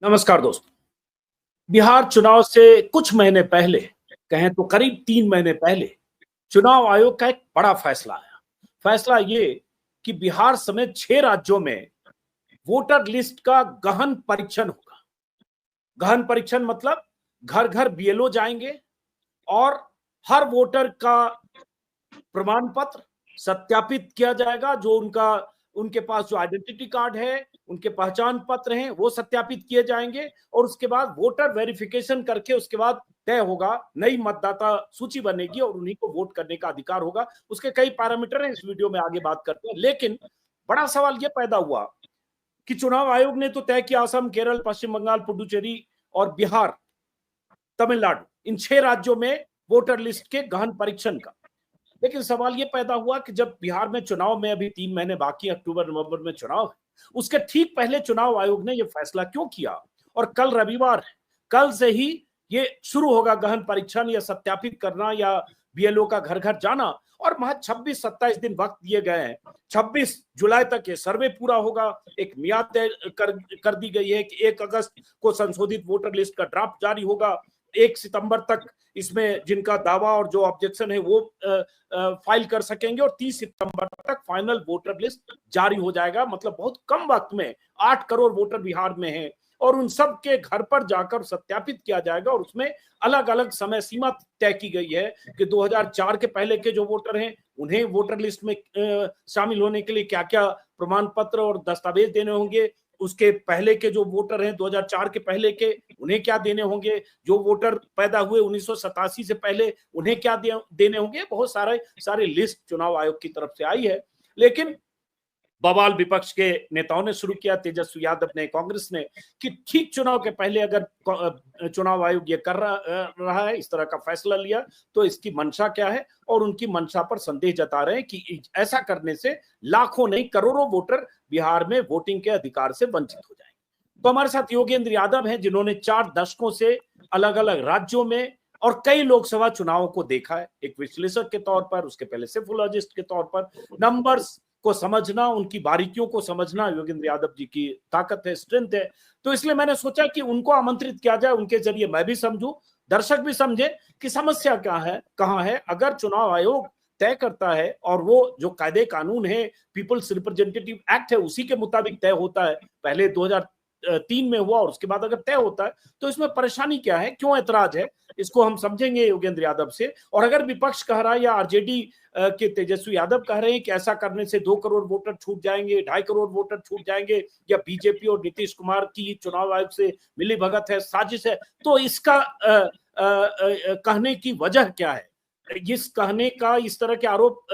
नमस्कार दोस्तों। बिहार चुनाव से कुछ महीने पहले, कहें तो करीब 3 महीने पहले, चुनाव आयोग का एक बड़ा फैसला आया। फैसला ये कि बिहार समेत 6 राज्यों में वोटर लिस्ट का गहन परीक्षण होगा। गहन परीक्षण मतलब घर घर बीएलओ जाएंगे और हर वोटर का प्रमाण पत्र सत्यापित किया जाएगा। जो उनके पास जो आइडेंटिटी कार्ड है, उनके पहचान पत्र हैं, वो सत्यापित किए जाएंगे और उसके बाद वोटर वेरिफिकेशन करके उसके बाद तय होगा, नई मतदाता सूची बनेगी और उन्हीं को वोट करने का अधिकार होगा। उसके कई पैरामीटर हैं, इस वीडियो में आगे बात करते हैं। लेकिन बड़ा सवाल यह पैदा हुआ कि चुनाव आयोग ने तो तय किया असम, केरल, पश्चिम बंगाल, पुडुचेरी और बिहार, तमिलनाडु, इन 6 राज्यों में वोटर लिस्ट के गहन परीक्षण का। लेकिन सवाल यह पैदा हुआ कि जब बिहार में चुनाव में अभी 3 महीने बाकी, अक्टूबर नवंबर में चुनाव है, उसके ठीक पहले चुनाव आयोग ने यह फैसला क्यों किया? और कल रविवार है, कल से ही ये शुरू होगा गहन परीक्षण या सत्यापित करना या बीएलओ का घर घर जाना। और महज 26-27 दिन वक्त दिए गए हैं। 26 जुलाई तक ये सर्वे पूरा होगा। एक मियाद तय कर दी गई है कि 1 अगस्त को संशोधित वोटर लिस्ट का ड्राफ्ट जारी होगा। 1 सितंबर तक इसमें जिनका दावा और जो ऑब्जेक्शन है वो फाइल कर सकेंगे और 30 सितंबर तक फाइनल वोटर लिस्ट जारी हो जाएगा। मतलब बहुत कम वक्त में 8 करोड़ वोटर बिहार में हैं और उन सब के घर पर जाकर सत्यापित किया जाएगा। और उसमें अलग अलग समय सीमा तय की गई है कि 2004 के पहले के जो वोटर हैं उन्हें वोटर लिस्ट में शामिल होने के लिए क्या क्या प्रमाण पत्र और दस्तावेज देने होंगे। उसके पहले के जो वोटर हैं 2004 के पहले के, उन्हें क्या देने होंगे। जो वोटर पैदा हुए 1987 से पहले, उन्हें क्या देने होंगे। बहुत सारे लिस्ट चुनाव आयोग की तरफ से आई है। लेकिन बवाल विपक्ष के नेताओं ने शुरू किया, तेजस्वी यादव ने, कांग्रेस ने, कि ठीक चुनाव के पहले अगर चुनाव आयोग ये कर रहा है, इस तरह का फैसला लिया, तो इसकी मंशा क्या है। और उनकी मंशा पर संदेह जता रहे हैं कि ऐसा करने से लाखों नहीं करोड़ों वोटर बिहार में वोटिंग के अधिकार से वंचित हो जाएंगे। तो हमारे साथ योगेंद्र यादव हैं, जिन्होंने 4 दशकों से अलग अलग राज्यों में और कई लोकसभा चुनावों को देखा है, एक विश्लेषक के तौर पर, उसके पहले सिफोलॉजिस्ट के तौर पर। नंबर्स को समझना, उनकी बारीकियों को समझना योगेंद्र यादव जी की ताकत है, स्ट्रेंथ है। तो इसलिए मैंने सोचा कि उनको आमंत्रित किया जाए, उनके जरिए मैं भी समझूं, दर्शक भी समझे कि समस्या क्या है, कहां है। अगर चुनाव आयोग तय करता है और वो जो कायदे कानून है, पीपल्स रिप्रेजेंटेटिव एक्ट है, उसी के मुताबिक तय होता है, पहले 2003 में हुआ और उसके बाद अगर तय होता है, तो इसमें परेशानी क्या है, क्यों ऐतराज है, इसको हम समझेंगे योगेंद्र यादव से। और अगर विपक्ष कह रहा है या आरजेडी के तेजस्वी यादव कह रहे हैं कि ऐसा करने से 2 करोड़ वोटर छूट जाएंगे, 2.5 करोड़ वोटर छूट जाएंगे, या बीजेपी और नीतीश कुमार की चुनाव आयोग से मिली भगत है, साजिश है, तो इसका कहने की वजह क्या है, इस कहने का, इस तरह के आरोप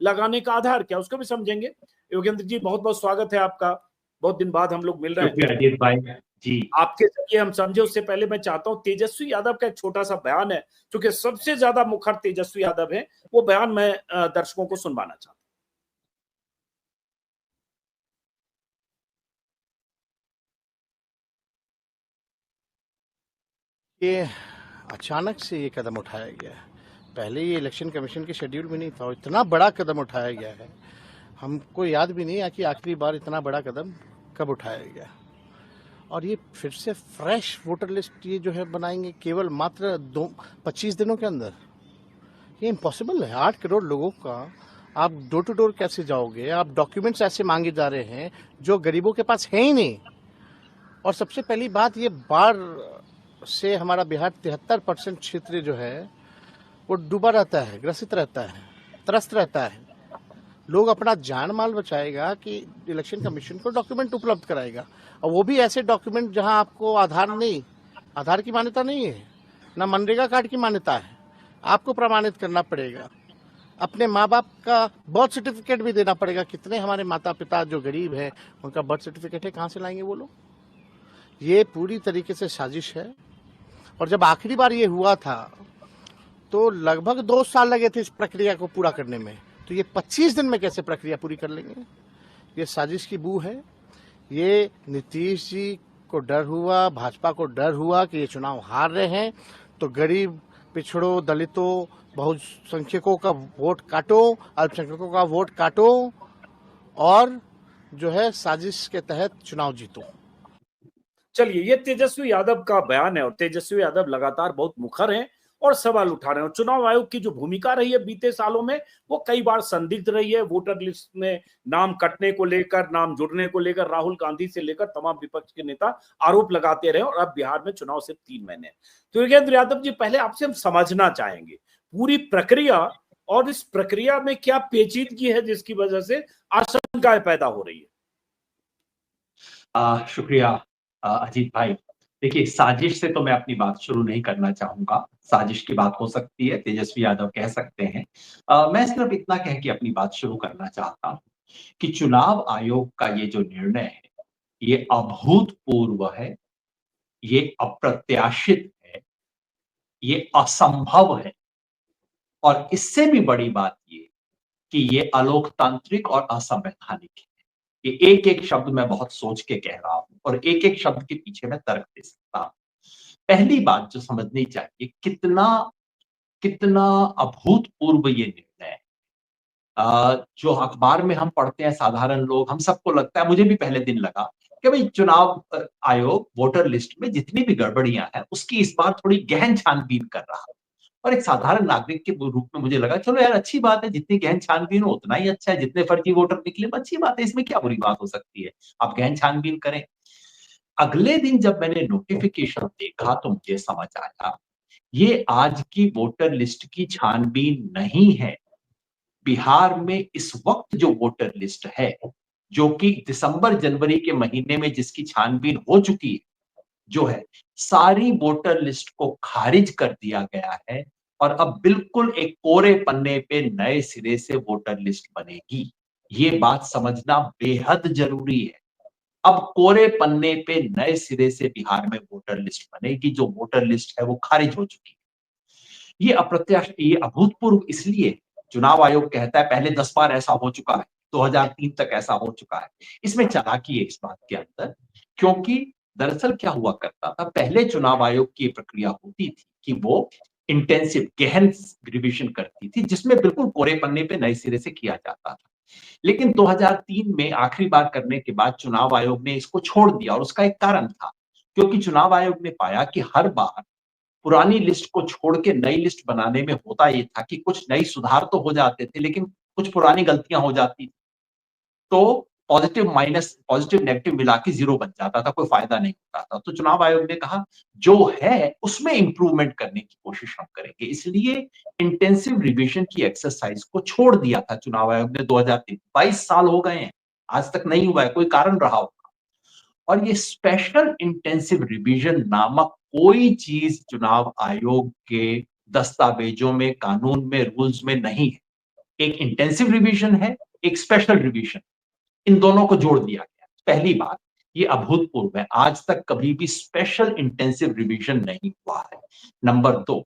लगाने का आधार क्या, उसको भी समझेंगे। योगेंद्र जी, बहुत बहुत स्वागत है आपका। बहुत दिन बाद हम लोग मिल रहे हैं अजीत भाई जी। आपके जरिए हम समझे, उससे पहले मैं चाहता हूं तेजस्वी यादव का एक छोटा सा बयान है, क्योंकि सबसे ज्यादा मुखर तेजस्वी यादव है, वो बयान मैं दर्शकों को सुनवाना चाहता हूं। ये अचानक से ये कदम उठाया गया है। पहले ये इलेक्शन कमीशन के शेड्यूल में नहीं था और इतना बड़ा कदम उठाया गया है, हमको याद भी नहीं है कि आखिरी बार इतना बड़ा कदम कब उठाया गया। और ये फिर से फ्रेश वोटर लिस्ट ये जो है बनाएंगे केवल मात्र 25 दिनों के अंदर। ये इम्पॉसिबल है। 8 करोड़ लोगों का आप डोर टू डोर कैसे जाओगे? आप डॉक्यूमेंट्स ऐसे मांगे जा रहे हैं जो गरीबों के पास है ही नहीं। और सबसे पहली बात, ये बाढ़ से हमारा बिहार 73% क्षेत्र जो है वो डूबा रहता है, ग्रसित रहता है, त्रस्त रहता है। लोग अपना जान माल बचाएगा कि इलेक्शन कमीशन को डॉक्यूमेंट उपलब्ध कराएगा, और वो भी ऐसे डॉक्यूमेंट जहां आपको आधार की मान्यता नहीं है, ना मनरेगा कार्ड की मान्यता है। आपको प्रमाणित करना पड़ेगा, अपने माँ बाप का बर्थ सर्टिफिकेट भी देना पड़ेगा। कितने हमारे माता पिता जो गरीब हैं उनका बर्थ सर्टिफिकेट है, कहाँ से लाएंगे वो लोग? ये पूरी तरीके से साजिश है। और जब आखिरी बार ये हुआ था तो लगभग 2 साल लगे थे इस प्रक्रिया को पूरा करने में, तो ये 25 दिन में कैसे प्रक्रिया पूरी कर लेंगे? ये साजिश की बू है। ये नीतीश जी को डर हुआ, भाजपा को डर हुआ कि ये चुनाव हार रहे हैं, तो गरीब, पिछड़ों, दलितों, बहुसंख्यकों का वोट काटो, अल्पसंख्यकों का वोट काटो और जो है साजिश के तहत चुनाव जीतो। चलिए, ये तेजस्वी यादव का बयान है और तेजस्वी यादव लगातार बहुत मुखर हैं और सवाल उठा रहे हैं। चुनाव आयोग की जो भूमिका रही है बीते सालों में, वो कई बार संदिग्ध रही है। वोटर लिस्ट में नाम कटने को लेकर, नाम जुड़ने को लेकर राहुल गांधी से लेकर तमाम विपक्ष के नेता आरोप लगाते रहे और अब बिहार में चुनाव सिर्फ 3 महीने। तो योगेंद्र यादव जी, पहले आपसे हम समझना चाहेंगे पूरी प्रक्रिया, और इस प्रक्रिया में क्या पेचीदगी है जिसकी वजह से आशंकाएं पैदा हो रही है। शुक्रिया अजीत भाई। देखिए, साजिश से तो मैं अपनी बात शुरू नहीं करना चाहूंगा। साजिश की बात हो सकती है, तेजस्वी यादव कह सकते हैं। मैं सिर्फ इतना कह के अपनी बात शुरू करना चाहता हूं कि चुनाव आयोग का ये जो निर्णय है, ये अभूतपूर्व है, ये अप्रत्याशित है, ये असंभव है, और इससे भी बड़ी बात ये कि ये अलोकतांत्रिक और असंवैधानिक है। ये एक एक शब्द मैं बहुत सोच के कह रहा हूं और एक एक शब्द के पीछे मैं तर्क दे सकता हूं। पहली बात जो समझनी चाहिए, कितना कितना अभूतपूर्व ये निर्णय है। जो अखबार में हम पढ़ते हैं साधारण लोग, हम सबको लगता है, मुझे भी पहले दिन लगा कि भाई चुनाव आयोग वोटर लिस्ट में जितनी भी गड़बड़ियां हैं उसकी इस बार थोड़ी गहन छानबीन कर रहा है। और एक साधारण नागरिक के रूप में मुझे लगा चलो यार, अच्छी बात है, जितनी गहन छानबीन हो उतना ही अच्छा है। जितने फर्जी वोटर निकले अच्छी बात है, इसमें क्या बुरी बात हो सकती है, आप गहन छानबीन करें। अगले दिन जब मैंने नोटिफिकेशन देखा तो मुझे समझ आया, ये आज की वोटर लिस्ट की छानबीन नहीं है। बिहार में इस वक्त जो वोटर लिस्ट है, जो कि दिसंबर जनवरी के महीने में जिसकी छानबीन हो चुकी है, जो है सारी वोटर लिस्ट को खारिज कर दिया गया है और अब बिल्कुल एक कोरे पन्ने पे नए सिरे से वोटर लिस्ट बनेगी। ये बात समझना बेहद जरूरी है। अब कोरे पन्ने पे नए सिरे से बिहार में वोटर लिस्ट बनेगी, जो वोटर लिस्ट है वो खारिज हो चुकी है। ये अप्रत्याशित, ये अभूतपूर्व इसलिए, चुनाव आयोग कहता है पहले 10 बार ऐसा हो चुका है, 2003 तक ऐसा हो चुका है। इसमें चालाकी है इस बात के अंदर, क्योंकि दरअसल क्या हुआ करता था, पहले चुनाव आयोग की प्रक्रिया होती थी कि वो इंटेंसिव गहन रिविजन करती थी, जिसमें बिल्कुल कोरे पन्ने पे नए सिरे से किया जाता था। लेकिन 2003 में आखिरी बार करने के बाद चुनाव आयोग ने इसको छोड़ दिया, और उसका एक कारण था, क्योंकि चुनाव आयोग ने पाया कि हर बार पुरानी लिस्ट को छोड़ के नई लिस्ट बनाने में होता ये था कि कुछ नई सुधार तो हो जाते थे, लेकिन कुछ पुरानी गलतियां हो जाती, तो पॉजिटिव माइनस पॉजिटिव नेगेटिव मिला के 0 बन जाता था, कोई फायदा नहीं होता था। तो चुनाव आयोग ने कहा जो है उसमें इंप्रूवमेंट करने की कोशिश हम करेंगे, इसलिए इंटेंसिव रिविजन की एक्सरसाइज को छोड़ दिया था चुनाव आयोग ने। 2023 22 साल हो गए हैं, आज तक नहीं हुआ है, कोई कारण रहा होगा। और ये स्पेशल इंटेंसिव रिविजन नामक कोई चीज चुनाव आयोग के दस्तावेजों में, कानून में, रूल्स में नहीं है। एक इंटेंसिव रिविजन है, एक स्पेशल रिविजन, इन दोनों को जोड़ दिया गया। पहली बात, ये अभूतपूर्व है, आज तक कभी भी स्पेशल इंटेंसिव रिवीजन नहीं हुआ है। नंबर 2,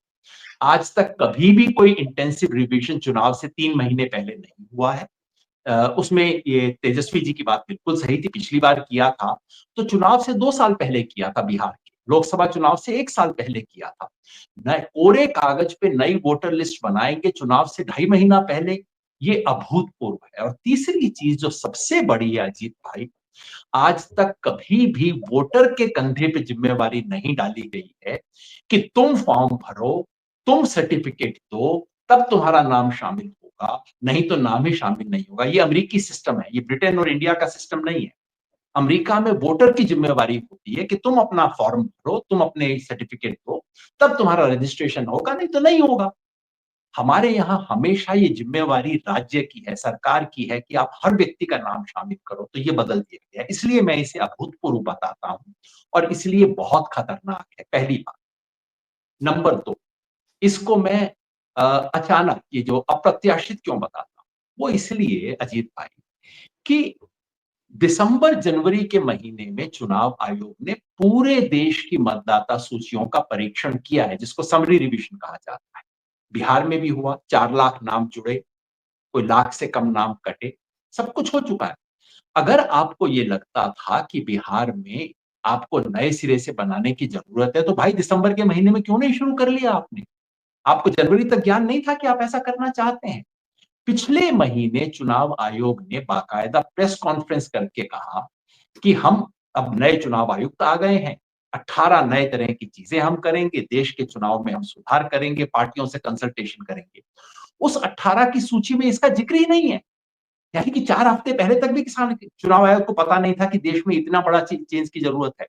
आज तक कभी भी कोई इंटेंसिव रिवीजन चुनाव से 3 महीने पहले नहीं हुआ है। उसमें ये तेजस्वी जी की बात बिल्कुल सही थी, पिछली बार किया था तो चुनाव से 2 साल पहले किया था, बिहार के लोकसभा चुनाव से 1 साल पहले किया था। नए कोरे कागज पे नई वोटर लिस्ट बनाएंगे चुनाव से 2.5 महीना पहले, ये अभूतपूर्व है। और तीसरी चीज जो सबसे बड़ी है अजीत भाई, आज तक कभी भी वोटर के कंधे पे जिम्मेवारी नहीं डाली गई है कि तुम फॉर्म भरो, तुम सर्टिफिकेट दो, तब तुम्हारा नाम शामिल होगा, नहीं तो नाम ही शामिल नहीं होगा। ये अमेरिकी सिस्टम है, ये ब्रिटेन और इंडिया का सिस्टम नहीं है। अमेरिका में वोटर की जिम्मेवारी होती है कि तुम अपना फॉर्म भरो, तुम अपने सर्टिफिकेट दो, तब तुम्हारा रजिस्ट्रेशन होगा, नहीं तो नहीं होगा। हमारे यहाँ हमेशा ये जिम्मेवारी राज्य की है, सरकार की है कि आप हर व्यक्ति का नाम शामिल करो, तो ये बदल दिया गया। इसलिए मैं इसे अभूतपूर्व बताता हूं और इसलिए बहुत खतरनाक है, पहली बात। नंबर 2, इसको मैं अचानक, ये जो अप्रत्याशित क्यों बताता हूं, वो इसलिए अजीत भाई कि दिसंबर जनवरी के महीने में चुनाव आयोग ने पूरे देश की मतदाता सूचियों का परीक्षण किया है, जिसको समरी रिवीजन कहा जाता है। बिहार में भी हुआ, 4 लाख नाम जुड़े, कोई लाख से कम नाम कटे, सब कुछ हो चुका है। अगर आपको ये लगता था कि बिहार में आपको नए सिरे से बनाने की जरूरत है, तो भाई दिसंबर के महीने में क्यों नहीं शुरू कर लिया आपने? आपको जनवरी तक ज्ञान नहीं था कि आप ऐसा करना चाहते हैं? पिछले महीने चुनाव आयोग ने बाकायदा प्रेस कॉन्फ्रेंस करके कहा कि हम अब नए चुनाव आयुक्त आ गए हैं, 18 नए तरह की चीजें हम करेंगे, देश के चुनाव में हम सुधार करेंगे, पार्टियों से कंसल्टेशन करेंगे। उस 18 की सूची में इसका जिक्र ही नहीं है। यानी कि 4 हफ्ते पहले तक भी किसान चुनाव आयोग को पता नहीं था कि देश में इतना बड़ा चेंज की जरूरत है।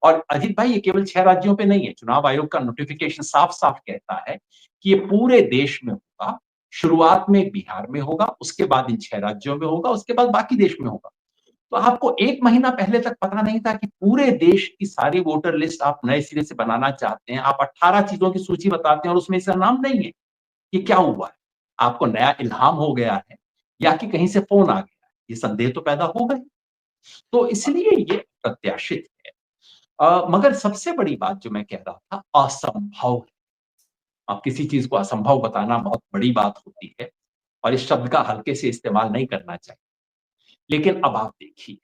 और अजीत भाई, ये केवल 6 राज्यों पे नहीं है, चुनाव आयोग का नोटिफिकेशन साफ-साफ कहता है कि ये पूरे देश में होगा। शुरुआत में बिहार में होगा, उसके बाद इन 6 राज्यों में होगा, उसके बाद बाकी देश में होगा। तो आपको 1 महीना पहले तक पता नहीं था कि पूरे देश की सारी वोटर लिस्ट आप नए सिरे से बनाना चाहते हैं। आप 18 चीजों की सूची बताते हैं और उसमें इसका नाम नहीं है। ये क्या हुआ है? आपको नया इल्हाम हो गया है या कि कहीं से फोन आ गया है? ये संदेह तो पैदा होगा ही। तो इसलिए ये प्रत्याशित है। मगर सबसे बड़ी बात जो मैं कह रहा था, असंभव है। अब किसी चीज को असंभव बताना बहुत बड़ी बात होती है और इस शब्द का हल्के से इस्तेमाल नहीं करना चाहिए। लेकिन अब आप देखिए,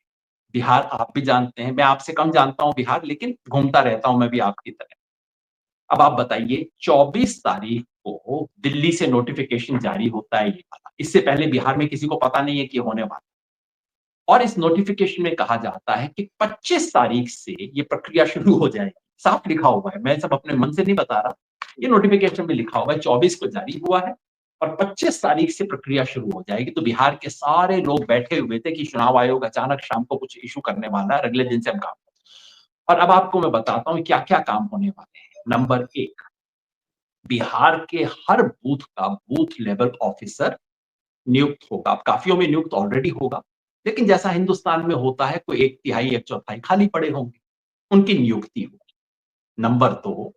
बिहार आप भी जानते हैं, मैं आपसे कम जानता हूं बिहार, लेकिन घूमता रहता हूं मैं भी आपकी तरह। अब आप बताइए, 24 तारीख को दिल्ली से नोटिफिकेशन जारी होता है ये वाला। इससे पहले बिहार में किसी को पता नहीं है कि होने वाला। और इस नोटिफिकेशन में कहा जाता है कि 25 तारीख से ये प्रक्रिया शुरू हो जाएगी। साफ लिखा हुआ है, मैं सब अपने मन से नहीं बता रहा, ये नोटिफिकेशन में लिखा हुआ है। 24 को जारी हुआ है और 25 तारीख से प्रक्रिया शुरू हो जाएगी। तो बिहार के सारे लोग बैठे हुए थे कि चुनाव आयोग अचानक शाम को कुछ इशू करने वाला है, अगले दिन से हम काम। और अब आपको मैं बताता हूँ क्या क्या काम होने वाले हैं। नंबर 1, बिहार के हर बूथ का बूथ लेवल ऑफिसर नियुक्त होगा। अब काफियों में नियुक्त ऑलरेडी होगा, लेकिन जैसा हिंदुस्तान में होता है, कोई 1/3 1/4 खाली पड़े होंगे, उनकी नियुक्ति होगी। नंबर 2,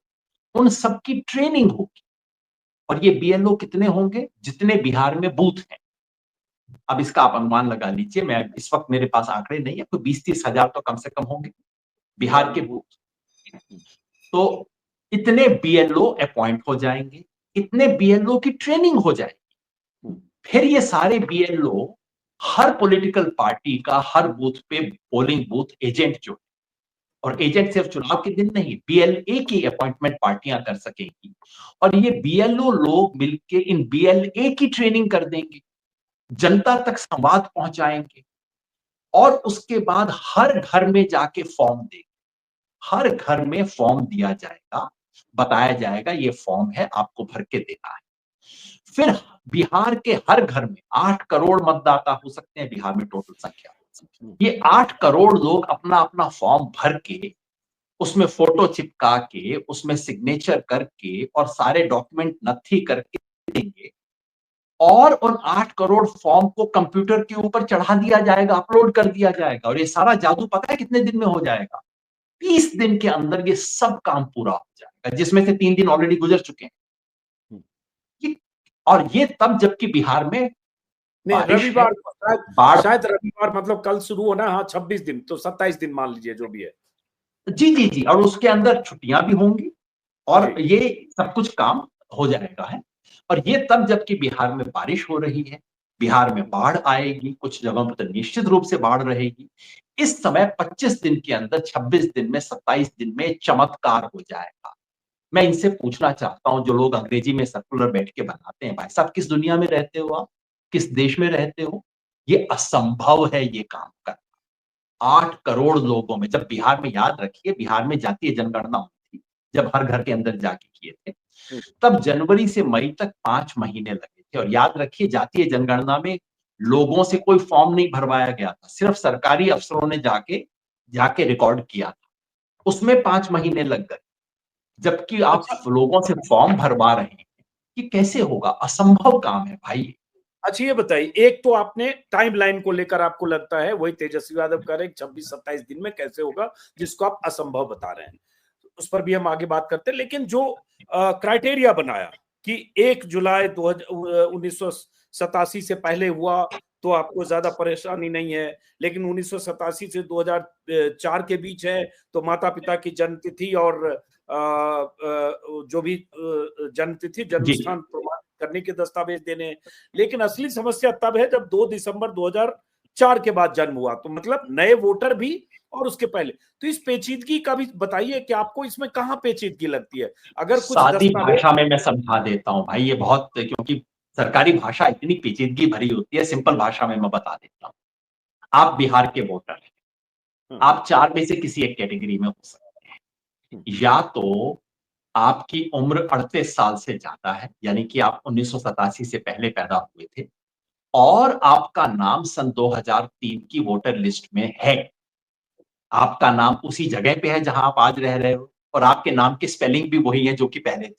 उन सबकी ट्रेनिंग होगी। और ये बीएलओ कितने होंगे? जितने बिहार में बूथ हैं। अब इसका आप अनुमान लगा लीजिए, मैं इस वक्त मेरे पास आंकड़े नहीं है, कोई 20-30 हजार तो कम से कम होंगे बिहार के बूथ। तो इतने बीएलओ अपॉइंट हो जाएंगे, इतने बीएलओ की ट्रेनिंग हो जाएगी। फिर ये सारे बीएलओ हर पॉलिटिकल पार्टी का हर बूथ पे पोलिंग बूथ एजेंट जो, और एजेंट सिर्फ चुनाव के दिन नहीं, बीएलए की अपॉइंटमेंट पार्टियां कर सकेंगी। और ये बीएलओ लोग मिलके इन बीएलए की ट्रेनिंग कर देंगे, जनता तक संवाद पहुंचाएंगे और उसके बाद हर घर में जाके फॉर्म देंगे। हर घर में फॉर्म दिया जाएगा, बताया जाएगा ये फॉर्म है, आपको भर के देना है। फिर बिहार के हर घर में 8 करोड़ मतदाता हो सकते हैं बिहार में टोटल संख्या। ये 8 करोड़ लोग अपना अपना फॉर्म भर के, उसमें फोटो चिपका के, उसमें सिग्नेचर करके और सारे डॉक्यूमेंट नथी करके देंगे। और उन 8 करोड़ फॉर्म को कंप्यूटर के ऊपर चढ़ा दिया जाएगा, अपलोड कर दिया जाएगा। और ये सारा जादू पता है कितने दिन में हो जाएगा? 30 दिन के अंदर ये सब काम पूरा हो जाएगा, जिसमें से 3 दिन ऑलरेडी गुजर चुके हैं। और ये तब जबकि बिहार में रविवार, शायद रविवार मतलब कल शुरू होना। हाँ, 26 दिन तो 27 दिन मान लीजिए जो भी है। जी जी जी, और उसके अंदर छुट्टियां भी होंगी और ये सब कुछ काम हो जाएगा है। और ये तब जबकि बिहार में बारिश हो रही है, बिहार में बाढ़ आएगी, कुछ जगहों पर तो निश्चित रूप से बाढ़ रहेगी। इस समय 25 दिन के अंदर, 26 दिन में, 27 दिन में चमत्कार हो जाएगा। मैं इनसे पूछना चाहता हूं, जो लोग अंग्रेजी में सर्कुलर बैठ के बनाते हैं, भाई साहब किस दुनिया में रहते हो आप? किस देश में रहते हो? ये असंभव है ये काम करना। 8 करोड़ लोगों में, जब बिहार में, याद रखिए बिहार में जातीय जनगणना हुई थी, जब हर घर के अंदर जाके किए थे, तब जनवरी से मई तक 5 महीने लगे थे। और याद रखिए, जातीय जनगणना में लोगों से कोई फॉर्म नहीं भरवाया गया था, सिर्फ सरकारी अफसरों ने जाके रिकॉर्ड किया था, उसमें 5 महीने लग गए। जबकि आप लोगों से फॉर्म भरवा रहे हैं, ये कैसे होगा? असंभव काम है भाई। अच्छा ये बताइए, एक तो आपने टाइमलाइन को लेकर आपको लगता है, वही तेजस्वी यादव कह रहे हैं 26-27 दिन में कैसे होगा, जिसको आप असंभव बता रहे हैं, उस पर भी हम आगे बात करते हैं। लेकिन जो क्राइटेरिया बनाया कि 1 जुलाई 1987 से पहले हुआ तो आपको ज्यादा परेशानी नहीं है, लेकिन 1987 से 2004 के बीच है तो माता पिता की जन्मतिथि और जो भी जन्मतिथि, जन्मस्थान प्रमाण करने के दस्तावेज देने। लेकिन असली समस्या तब है जब 2 दिसंबर 2004 के बाद जन्म हुआ, तो मतलब नए वोटर भी और उसके पहले। तो इस पेचीदगी का भी बताइए कि आपको इसमें कहां पेचीदगी लगती है? अगर कुछ सादी भाषा में मैं समझा देता हूं भाई, ये बहुत, क्योंकि सरकारी भाषा इतनी पेचीदगी भरी होती है, सिंपल भाषा में मैं बता देता हूं। आप बिहार के वोटर हैं, आप 4 में से किसी एक कैटेगरी में हो सकते हैं। या तो आपकी उम्र 38 साल से ज्यादा है, यानी कि आप 1987 से पहले पैदा हुए थे और आपका नाम सन 2003 की वोटर लिस्ट में है। आपका नाम उसी जगह पे है जहां आप आज रह रहे हो और आपके नाम की स्पेलिंग भी वही है जो कि पहले थी।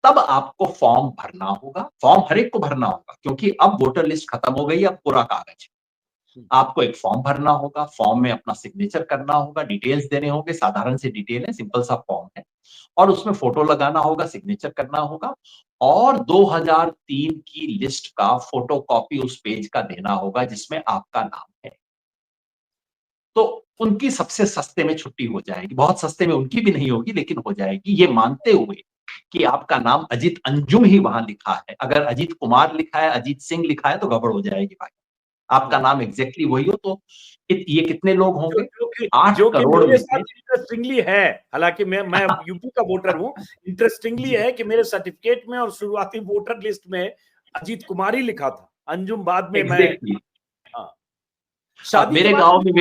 तब आपको फॉर्म भरना होगा। फॉर्म हर एक को भरना होगा क्योंकि अब वोटर लिस्ट खत्म हो गई, अब पूरा कागज है। आपको एक फॉर्म भरना होगा, फॉर्म में अपना सिग्नेचर करना होगा, डिटेल्स देने होंगे, साधारण सी डिटेल है, सिंपल सा फॉर्म है और उसमें फोटो लगाना होगा, सिग्नेचर करना होगा और 2003 की लिस्ट का फोटोकॉपी उस पेज का देना होगा जिसमें आपका नाम है। तो उनकी सबसे सस्ते में छुट्टी हो जाएगी, बहुत सस्ते में उनकी भी नहीं होगी लेकिन हो जाएगी, ये मानते हुए कि आपका नाम अजीत अंजुम ही वहां लिखा है। अगर अजीत कुमार लिखा है, अजीत सिंह लिखा है तो गड़बड़ हो जाएगी भाई। आपका नाम एग्जैक्टली वही हो तो ये कितने लोग होंगे? 8 जो कि करोड़ मेरे में साथ से इंटरेस्टिंगली है, हालांकि मैं यूपी का वोटर हूँ। इंटरेस्टिंगली है कि मेरे सर्टिफिकेट में और शुरुआती वोटर लिस्ट में अजीत कुमार ही लिखा था, अंजुम बाद में मैं। एग्जैक्टली। हाँ, शादी के मेरे बाद गांव में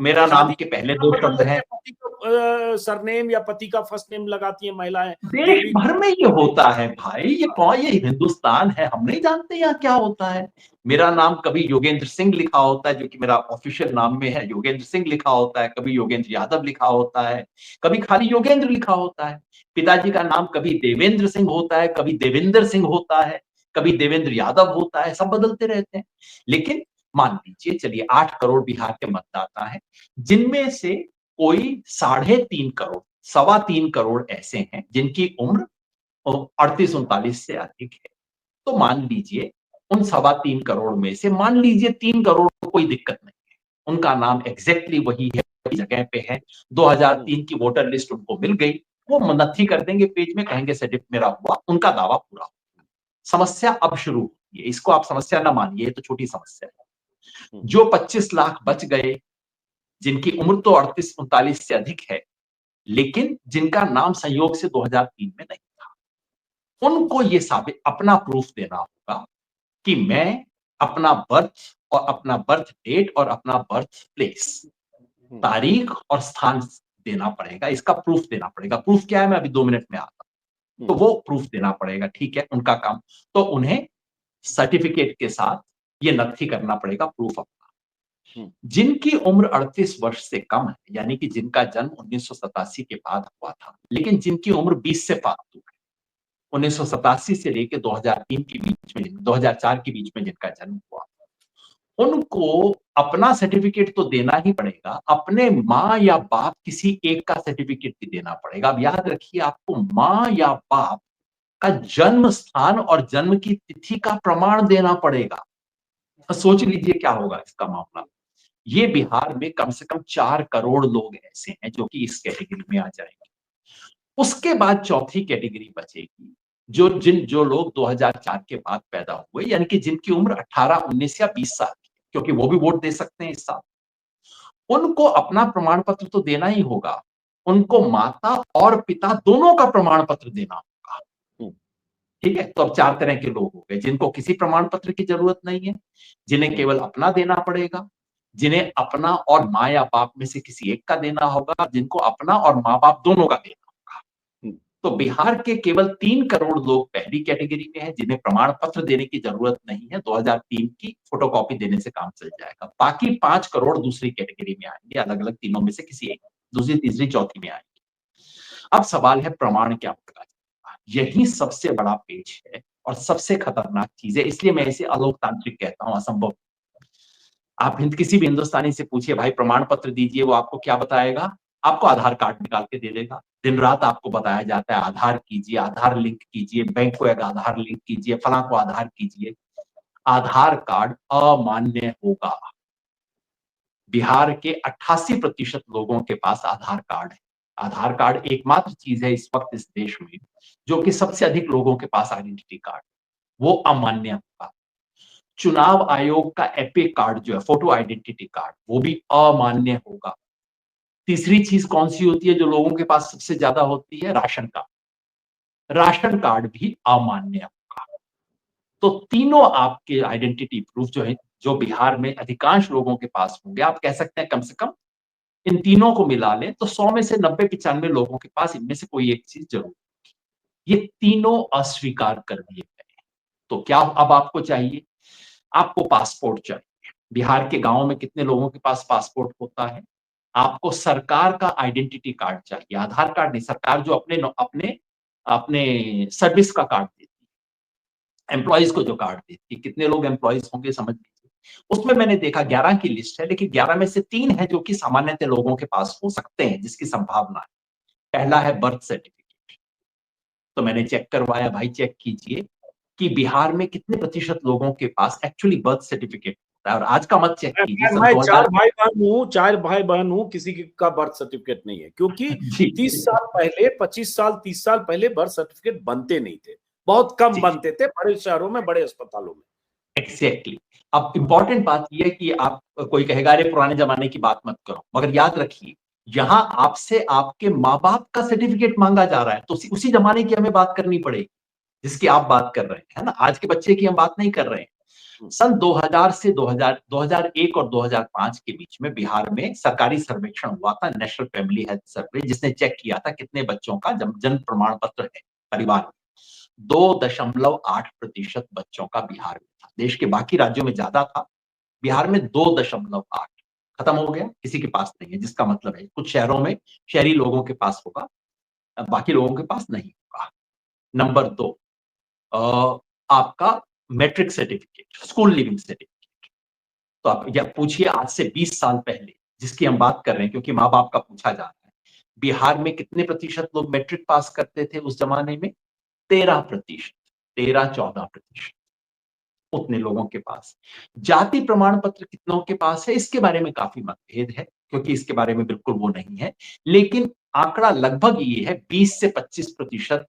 मेरा नाम शादी के के पहले नाम 2 बदल शब्द लेते हैं। हैं, पति का सरनेम या पति का फर्स्ट नेम लगाती हैं महिलाएं। देश देवी भर में ये होता है भाई, ये कौन, ये हिंदुस्तान है, हम नहीं जानते यहाँ क्या होता है। मेरा नाम कभी योगेंद्र सिंह लिखा होता है जो कि मेरा ऑफिशियल नाम में है, योगेंद्र सिंह लिखा होता है, कभी योगेंद्र यादव लिखा होता है, कभी खाली योगेंद्र लिखा होता है। पिताजी का नाम कभी देवेंद्र सिंह होता है, कभी देवेंद्र सिंह होता है, कभी देवेंद्र यादव होता है, सब बदलते रहते हैं। लेकिन मान लीजिए, चलिए 8 करोड़ बिहार के मतदाता हैं जिनमें से कोई 3.5 करोड़, 3.25 करोड़ ऐसे हैं जिनकी उम्र 38-39 से अधिक है। तो मान लीजिए उन 3.25 करोड़ में से मान लीजिए 3 करोड़ को कोई दिक्कत नहीं है, उनका नाम एग्जैक्टली वही है, वही जगह पे है, 2003 की वोटर लिस्ट उनको मिल गई, वो नत्थी कर देंगे पेज में, कहेंगे सर्टिफिकेट मेरा हुआ, उनका दावा पूरा हो। समस्या अब शुरू होती है, इसको आप समस्या ना मानिए, ये तो छोटी समस्या है। जो 25 लाख बच गए जिनकी उम्र तो 38-39 से अधिक है लेकिन जिनका नाम संयोग से 2003 में नहीं था, उनको ये साबित अपना प्रूफ देना होगा कि मैं अपना बर्थ और अपना बर्थ डेट और अपना बर्थ प्लेस, तारीख और स्थान देना पड़ेगा, इसका प्रूफ देना पड़ेगा। प्रूफ क्या है मैं अभी 2 मिनट में आता हूं। तो वो प्रूफ देना पड़ेगा, ठीक है, उनका काम। तो उन्हें सर्टिफिकेट के साथ ये नत्थी करना पड़ेगा, प्रूफ अपना। जिनकी उम्र 38 वर्ष से कम है, यानी कि जिनका जन्म 1987 के बाद हुआ था, लेकिन जिनकी उम्र 20 से फालतू है, 1987 से लेकर 2003 के बीच में, 2004 के बीच में जिनका जन्म हुआ, उनको अपना सर्टिफिकेट तो देना ही पड़ेगा, अपने माँ या बाप किसी एक का सर्टिफिकेट भी देना पड़ेगा। अब याद रखिए, आपको माँ या बाप का जन्म स्थान और जन्म की तिथि का प्रमाण देना पड़ेगा। तो सोच लीजिए क्या होगा इसका मामला। ये बिहार में कम से कम 4 करोड़ लोग ऐसे हैं जो कि इस कैटेगरी में आ जाएंगे। उसके बाद चौथी कैटेगरी बचेगी, जो लोग 2004 के बाद पैदा हुए, यानी कि जिनकी उम्र 18, 19 या 20 साल की है, क्योंकि वो भी वोट दे सकते हैं इस साल। उनको अपना प्रमाण पत्र तो देना ही होगा, उनको माता और पिता दोनों का प्रमाण पत्र देना होगा। ठीक है, तो अब 4 तरह के लोग हो गए जिनको किसी प्रमाण पत्र की जरूरत नहीं है, जिन्हें केवल अपना देना पड़ेगा, जिन्हें अपना और माँ या बाप में से किसी एक का देना होगा, जिनको अपना और माँ बाप दोनों का देना होगा। तो बिहार के केवल 3 करोड़ लोग पहली कैटेगरी में हैं जिन्हें प्रमाण पत्र देने की जरूरत नहीं है, 2003 की फोटोकॉपी देने से काम चल जाएगा। बाकी 5 करोड़ दूसरी कैटेगरी में आएंगे, अलग अलग तीनों में से किसी एक, दूसरी, तीसरी, चौथी में आएंगे। अब सवाल है प्रमाण क्या होगा। यही सबसे बड़ा पेच है और सबसे खतरनाक चीज है, इसलिए मैं इसे अलोकतांत्रिक कहता हूं, असंभव। आप किसी भी हिंदुस्तानी से पूछिए भाई प्रमाण पत्र दीजिए, वो आपको क्या बताएगा? आपको आधार कार्ड निकाल के दे देगा। दिन रात आपको बताया जाता है आधार कीजिए, आधार लिंक कीजिए, बैंक को एक आधार लिंक कीजिए, फला को आधार कीजिए। आधार कार्ड अमान्य होगा। बिहार के 88% लोगों के पास आधार कार्ड है। आधार कार्ड एकमात्र चीज है इस वक्त इस देश में जो कि सबसे अधिक लोगों के पास आइडेंटिटी कार्ड, वो अमान्य होगा। चुनाव आयोग का एपिक कार्ड जो है, फोटो आइडेंटिटी कार्ड, वो भी अमान्य होगा। तीसरी चीज कौन सी होती है जो लोगों के पास सबसे ज्यादा होती है? Ration card. राशन कार्ड भी अमान्य होगा। तो तीनों आपके आइडेंटिटी प्रूफ जो है जो बिहार में अधिकांश लोगों के पास होंगे, आप कह सकते हैं कम से कम इन तीनों को मिला लें तो 100 में से 90-95 लोगों के पास इनमें से कोई एक चीज जरूर, ये तीनों अस्वीकार कर दिए गए। तो क्या अब आपको चाहिए? आपको पासपोर्ट चाहिए। बिहार के गांव में कितने लोगों के पास पासपोर्ट होता है? आपको सरकार का आइडेंटिटी कार्ड चाहिए, आधार कार्ड नहीं, सरकार जो अपने अपने अपने सर्विस का कार्ड देती है, एम्प्लॉइज को जो कार्ड देती है, कितने लोग एम्प्लॉइज होंगे समझ लीजिए। उसमें मैंने देखा 11 की लिस्ट है, लेकिन 11 में से 3 है जो कि सामान्यतः लोगों के पास हो सकते हैं, जिसकी संभावना है। पहला है बर्थ सर्टिफिकेट। तो मैंने चेक करवाया, भाई चेक कीजिए कि बिहार में कितने प्रतिशत लोगों के पास एक्चुअली बर्थ सर्टिफिकेट होता है। और आज का मत चेक कीजिए, सन मैं 2000 चार भाई बहन हूँ, किसी का बर्थ सर्टिफिकेट नहीं है, क्योंकि जी 30 साल पहले, 25 साल 30 साल पहले बर्थ सर्टिफिकेट बनते नहीं थे, बहुत कम जी बनते थे बड़े शहरों में, बड़े अस्पतालों में। एग्जैक्टली। अब इंपॉर्टेंट बात यह है कि आप, कोई कहेगा अरे पुराने जमाने की बात मत करो, मगर याद रखिए यहां आपसे आपके माँ बाप का सर्टिफिकेट मांगा जा रहा है, तो उसी जमाने की हमें बात करनी पड़ेगी जिसकी आप बात कर रहे हैं, है ना। आज के बच्चे की हम बात नहीं कर रहे हैं। सन 2000 से 2001 और 2005 के बीच में बिहार में सरकारी सर्वेक्षण हुआ था, नेशनल फैमिली हेल्थ सर्वे, जिसने चेक किया था कितने बच्चों का जन्म प्रमाण पत्र है परिवार में। 2.8% बच्चों का बिहार में था। देश के बाकी राज्यों में ज्यादा था, बिहार में 2.8 खत्म हो गया, किसी के पास नहीं है। जिसका मतलब है कुछ शहरों में शहरी लोगों के पास होगा, बाकी लोगों के पास नहीं होगा। नंबर 2, आपका matric certificate, school leaving certificate. तो आप या पूछिए आज से 20 साल पहले जिसकी हम बात कर रहे हैं, क्योंकि माँ बाप का पूछा जा रहा है, बिहार में कितने प्रतिशत लोग मैट्रिक पास करते थे उस जमाने में? 13%, 13-14% उतने लोगों के पास। जाति प्रमाण पत्र कितनों के पास है, इसके बारे में काफी मतभेद है, क्योंकि इसके बारे में बिल्कुल वो नहीं है। लेकिन आंकड़ा लगभग ये है 20 से 25%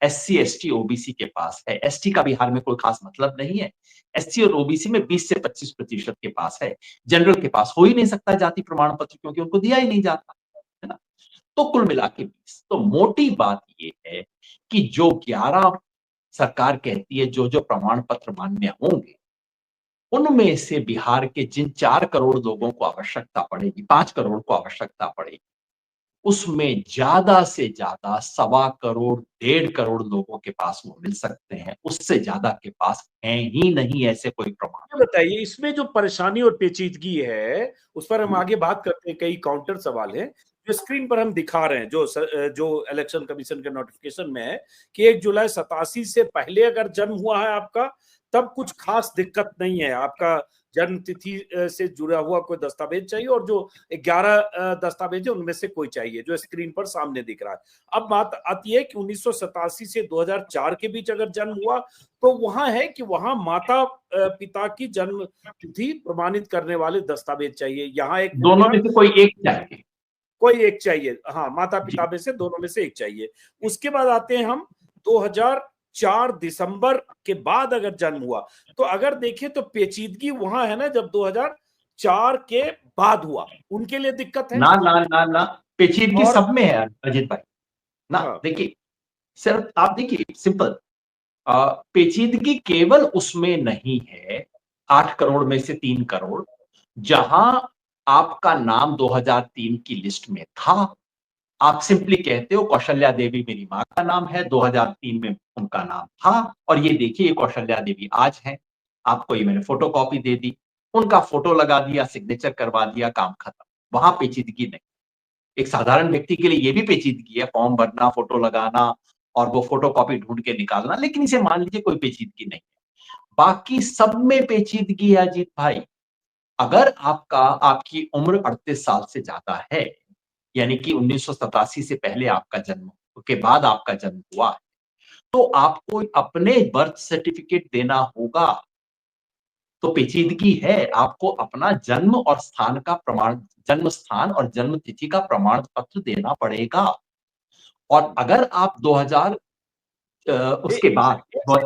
एससी, एसटी, ओबीसी के पास है। एसटी का बिहार में कोई खास मतलब नहीं है। एससी और ओबीसी में 20 से 25% के पास है। जनरल के पास हो ही नहीं सकता जाति प्रमाण पत्र, क्योंकि उनको दिया ही नहीं जाता, है ना। तो कुल मिला के 20। तो मोटी बात ये है कि जो 11 सरकार कहती है जो जो प्रमाण पत्र मान्य होंगे, उनमें से बिहार के जिन 4 करोड़ लोगों को आवश्यकता पड़ेगी, 5 करोड़ को आवश्यकता पड़ेगी, उसमें ज्यादा से ज्यादा 1.25 करोड़ 1.5 करोड़ लोगों के पास वो मिल सकते हैं, उससे ज्यादा के पास है ही नहीं ऐसे कोई प्रमाण। ये बताइए, इसमें जो परेशानी और पेचीदगी है उस पर हम आगे बात करते हैं। कई काउंटर सवाल है जो स्क्रीन पर हम दिखा रहे हैं, जो इलेक्शन कमीशन के नोटिफिकेशन में है कि 1 जुलाई 87 से पहले अगर जन्म हुआ है आपका, तब कुछ खास दिक्कत नहीं है। आपका जन्म तिथि से जुड़ा हुआ कोई दस्तावेज चाहिए, और जो 11 दस्तावेज है उनमें से कोई चाहिए, जो स्क्रीन पर सामने दिख रहा है। अब बात आती है कि 1987 से 2004 के बीच अगर जन्म हुआ, तो वहां है कि वहां माता पिता की जन्म तिथि प्रमाणित करने वाले दस्तावेज चाहिए। यहाँ एक दोनों में से कोई एक चाहिए। कोई एक चाहिए, हाँ, माता पिता जी में से दोनों में से एक चाहिए। उसके बाद आते हैं हम 2004 दिसंबर के बाद अगर जन्म हुआ, तो अगर देखें तो पेचीदगी वहां है ना, जब 2004 के बाद हुआ उनके लिए दिक्कत है। ना ना ना ना, पेचीदगी और सब में है अजित भाई ना। हाँ, देखिए सिर्फ आप देखिए सिंपल, पेचीदगी केवल उसमें नहीं है 8 करोड़ में से 3 करोड़, जहां आपका नाम 2003 की लिस्ट में था। आप सिंपली कहते हो कौशल्या देवी मेरी मां का नाम है, 2003 में उनका नाम था, और ये देखिए ये कौशल्या देवी आज है। आपको ये मैंने फोटो कॉपी दे दी, उनका फोटो लगा दिया, सिग्नेचर करवा दिया, काम खत्म। वहां पेचीदगी नहीं। एक साधारण व्यक्ति के लिए ये भी पेचीदगी है, फॉर्म भरना, फोटो लगाना और वो फोटो कॉपी ढूंढ के निकालना, लेकिन इसे मान लीजिए कोई पेचीदगी नहीं है। बाकी सब में पेचीदगी है अजीत भाई। अगर आपकी उम्र 38 साल से ज्यादा है, यानी कि 1987 से पहले आपका जन्म, के बाद आपका जन्म हुआ है, तो आपको अपने बर्थ सर्टिफिकेट देना होगा। तो पेचीदगी है, आपको अपना जन्म और स्थान का प्रमाण, जन्म स्थान और जन्म तिथि का प्रमाण पत्र देना पड़ेगा। और अगर आप 2000 उसके बाद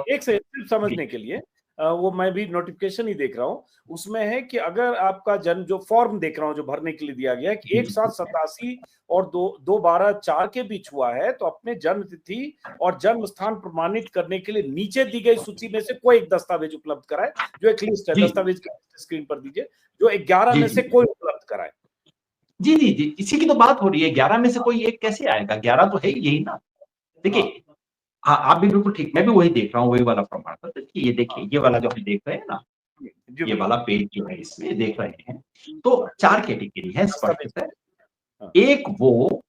एक से सिर्फ समझने के लिए, वो मैं भी नोटिफिकेशन ही देख रहा हूँ, उसमें है कि अगर आपका जन्म, जो फॉर्म देख रहा हूँ जो भरने के लिए दिया गया है कि 1/7/87 और 2/12/4 के बीच हुआ है, तो अपने जन्म तिथि और जन्म स्थान प्रमाणित करने के लिए नीचे दी गई सूची में से कोई एक दस्तावेज उपलब्ध कराए। जो एक लिस्ट है, जी दस्तावेज की स्क्रीन पर दीजिए, जो 11 जी में से जी कोई उपलब्ध कराए। जी जी जी, इसी की तो बात हो रही है। 11 में से कोई एक कैसे आएगा? 11 तो है ही, यही ना। हाँ, देखिए, हाँ, आप भी बिल्कुल ठीक, मैं भी वही देख रहा हूँ, वही वाला प्रमाण पत्र कि ये देखिए, हाँ, ये वाला जो हम देख रहे हैं ना, जी ये बिल्कुल। वाला पेज जो है इसमें देख रहे हैं, तो 4 कैटेगरी है दस्तावेज, स्पष्टतः। हाँ, एक वो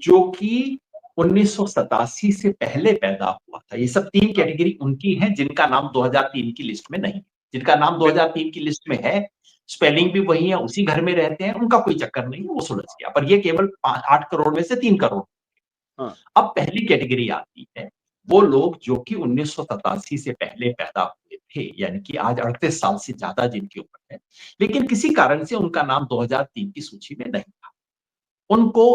जो कि 1987 से पहले पैदा हुआ था। ये सब 3 हाँ, कैटेगरी उनकी हैं जिनका नाम 2003 की लिस्ट में नहीं है। जिनका नाम बिल्कुल, 2003 की लिस्ट में है, स्पेलिंग हाँ, भी वही है, उसी घर में रहते हैं, उनका कोई चक्कर नहीं है, वो सुलझ गया। पर ये केवल 8 करोड़ में से 3 करोड़। हाँ, अब पहली कैटेगरी आती है, वो लोग जो कि 1987 से पहले पैदा हुए थे, यानी कि आज 38 साल से ज्यादा जिनकी उम्र है, लेकिन किसी कारण से उनका नाम 2003 की सूची में नहीं था। उनको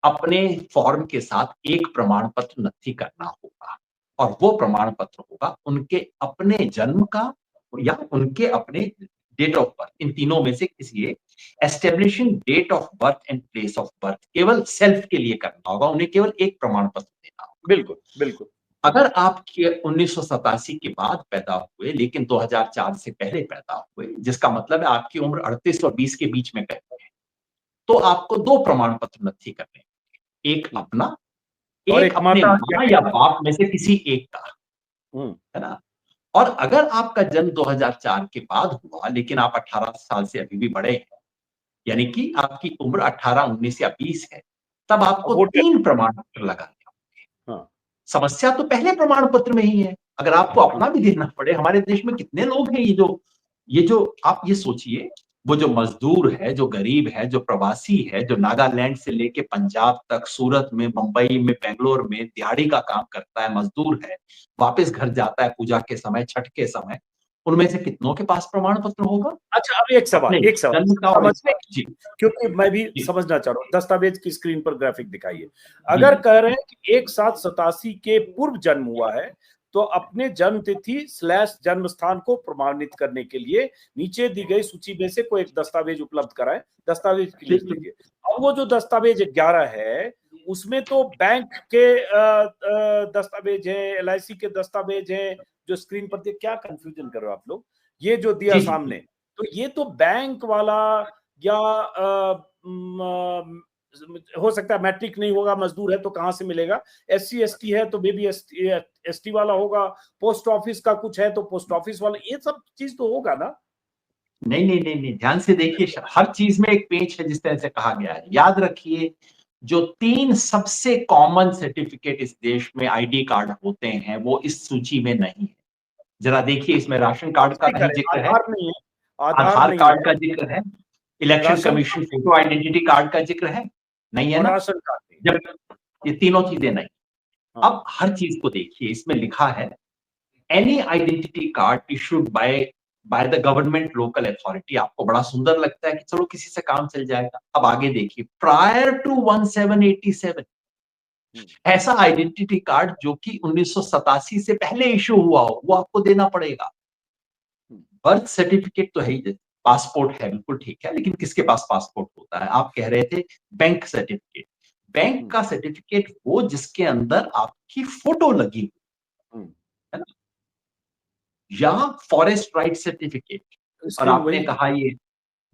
अपने फॉर्म के साथ एक प्रमाण पत्र नथी करना होगा, और वो प्रमाण पत्र होगा उनके अपने जन्म का या उनके अपने डेट ऑफ बर्थ। इन तीनों में से किसी एक, establishing date of birth and place of birth, केवल सेल्फ के लिए करना होगा, उन्हें केवल एक प्रमाण पत्र देना होगा। बिल्कुल, बिल्कुल। अगर आप 1987 के बाद पैदा हुए लेकिन 2004 से पहले पैदा हुए, जिसका मतलब है आपकी उम्र 38 और 20 के बीच में कहीं है, तो आपको 2 प्रमाण पत्र नथी करने हैं। एक अपना, और एक एक अपने माता या माँ या पिता। बाप में से किसी एक का, हुँ, है ना? और अगर आपका जन्म 2004 के बाद हुआ लेकिन आप 18 साल से अभी भी बड़े हैं, यानी कि आपकी उम्र 18, 19 या 20 है, तब आपको वोटर। 3 प्रमाण पत्र लगाने होंगे। हाँ, समस्या तो पहले प्रमाण पत्र में ही है। अगर आपको हाँ, अपना भी देना पड़े, हमारे देश में कितने लोग हैं ये जो आप ये सोचिए, वो जो मजदूर है, जो गरीब है, जो प्रवासी है, जो नागालैंड से लेके पंजाब तक, सूरत में, मुंबई में, बेंगलोर में दिहाड़ी का काम करता है, मजदूर है, वापस घर जाता है पूजा के समय, छठ के समय, उनमें से कितनों के पास प्रमाण पत्र होगा? अच्छा, अब अपने एक सवाल जन्म का और समझने इसका। के जी, लिए, क्योंकि मैं भी जी, समझना चाह रहा हूँ, दस्तावेज की स्क्रीन पर ग्राफिक दिखाइए। जी, अगर जी, कह रहे हैं कि 1/7/87 के पूर्व जन्म हुआ है, तो अपने जन्म तिथि स्लैश जन्म स्थान को प्रमाणित करने के लिए नीचे दी गई सूची में से कोई एक दस्तावेज उपलब्ध कराएं। दस्तावेज की लिस्ट बिल्कुल। दीजिए। अब वो जो दस्तावेज 11 है, उसमें तो बैंक के दस्तावेज है, एलआईसी के दस्तावेज है, जो स्क्रीन पर दिए। क्या कंफ्यूजन कर रहे हो आप लोग? ये जो दिया जी, जी, सामने, जी। तो ये तो बैंक वाला या हो सकता है मैट्रिक नहीं होगा, मजदूर है तो कहां से मिलेगा, एससी एसटी है तो मे बी एसटी वाला होगा, पोस्ट ऑफिस का कुछ है तो पोस्ट ऑफिस वाला, ये सब चीज तो होगा ना। नहीं, नहीं, नहीं, नहीं, ध्यान से देखिए, हर चीज में एक पेच है, जिस तरह से कहा गया है। याद रखिए, जो 3 सबसे कॉमन सर्टिफिकेट इस देश में आईडी कार्ड होते हैं, वो इस सूची में नहीं है। जरा देखिए, इसमें राशन कार्ड का सही नहीं करें, जिक्र है, आधार नहीं है, आधार आधार नहीं है, कार्ड का जिक्र है, election ration commission card photo identity card का जिक्र है, नहीं है और ना? राशन कार्ड नहीं। जब ये तीनों चीजें नहीं। हाँ, अब हर चीज को देखिए, इसमें लिखा है any identity card issued by the government local authority. आपको बड़ा सुंदर लगता है कि चलो किसी से काम चल जाएगा। अब आगे देखिए, प्रायर टू 1787, ऐसा आइडेंटिटी कार्ड जो कि 1987 से पहले इशू हुआ हो, वो आपको देना पड़ेगा। बर्थ सर्टिफिकेट तो है ही, पासपोर्ट है, बिल्कुल ठीक है, लेकिन किसके पास पासपोर्ट होता है? आप कह रहे थे बैंक सर्टिफिकेट। बैंक का सर्टिफिकेट वो जिसके अंदर आपकी फोटो लगी हुई है ना, या फॉरेस्ट राइट सर्टिफिकेट। और स्क्रीन आपने वही। कहा ये,